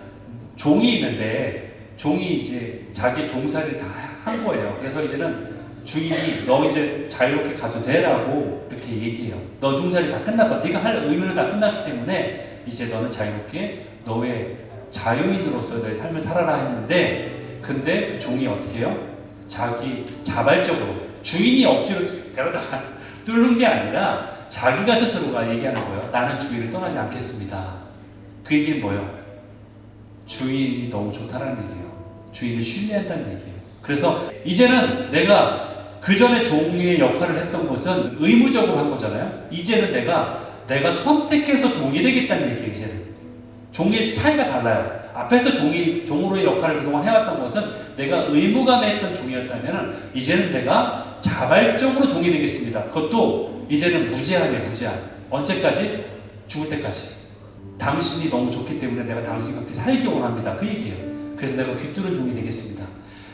종이 있는데 종이 이제 자기 종살이를 다 한 거예요. 그래서 이제는 주인이 너 이제 자유롭게 가도 돼라고 이렇게 얘기해요. 너 종살이 다 끝나서 네가 할 의무는 다 끝났기 때문에 이제 너는 자유롭게 너의 자유인으로서 너의 삶을 살아라 했는데, 근데 그 종이 어떻게 해요? 자기 자발적으로, 주인이 억지로 데려다가 뚫는 게 아니라 자기가 스스로가 얘기하는 거예요. 나는 주인을 떠나지 않겠습니다. 그 얘기는 뭐예요? 주인이 너무 좋다라는 얘기예요. 주인을 신뢰한다는 얘기예요. 그래서 이제는 내가 그 전에 종의 역할을 했던 것은 의무적으로 한 거잖아요. 이제는 내가 선택해서 종이 되겠다는 얘기예요. 이제는 종의 차이가 달라요. 앞에서 종으로의 역할을 그동안 해왔던 것은 내가 의무감에 했던 종이었다면, 이제는 내가 자발적으로 종이 되겠습니다. 그것도 이제는 무제한이에요. 무제한. 언제까지? 죽을 때까지. 당신이 너무 좋기 때문에 내가 당신과 함께 살기 원합니다. 그 얘기예요. 그래서 내가 귀뚫은 종이 되겠습니다.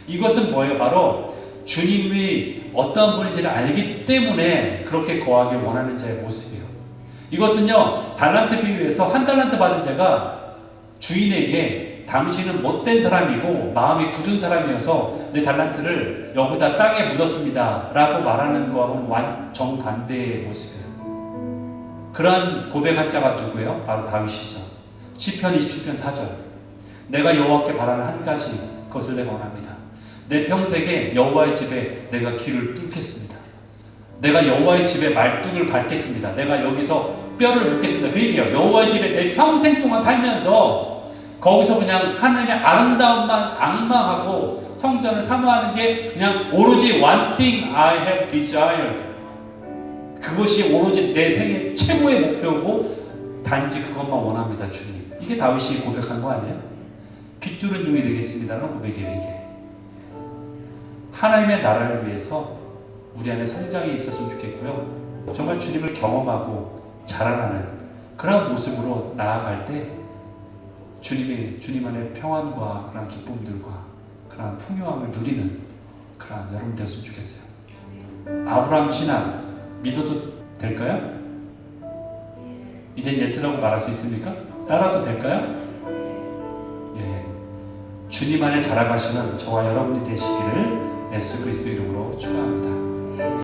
이것은 뭐예요? 바로 주님이 어떠한 분인지를 알기 때문에 그렇게 거하길 원하는 자의 모습이에요. 이것은요, 달란트 비유에서 한 달란트 받은 자가 주인에게 당신은 못된 사람이고 마음이 굳은 사람이어서 내 달란트를 여기다 땅에 묻었습니다 라고 말하는 거하고는 정반대의 모습이에요. 그러한 고백한 자가 누구예요? 바로 다윗이죠. 시편 27편 4절. 내가 여호와께 바라는 한 가지, 그것을 내가 원합니다. 내 평생에 여호와의 집에 내가 길을 뚫겠습니다. 내가 여호와의 집에 말뚝을 밟겠습니다. 내가 여기서 뼈를 묻겠습니다. 그 얘기예요. 여호와의 집에 내 평생 동안 살면서 거기서 그냥 하나님의 아름다움만 앙망하고 성전을 사모하는 게 그냥 오로지 one thing I have desired. 그것이 오로지 내 생의 최고의 목표고 단지 그것만 원합니다. 주님. 이게 다윗이 고백한 거 아니에요? 귀뚫은 종이 되겠습니다라는 고백이에요. 이게 하나님의 나라를 위해서 우리 안에 성장이 있었으면 좋겠고요. 정말 주님을 경험하고 자라나는 그런 모습으로 나아갈 때 주님 안에 평안과 그런 기쁨들과 그런 풍요함을 누리는 그런 여러분 되었으면 좋겠어요. 아브라함 신앙 믿어도 될까요? 이제 예스라고 말할 수 있습니까? 따라도 될까요? 예. 주님 안에 자라가시는 저와 여러분이 되시기를 예수 그리스도 이름으로 축원합니다.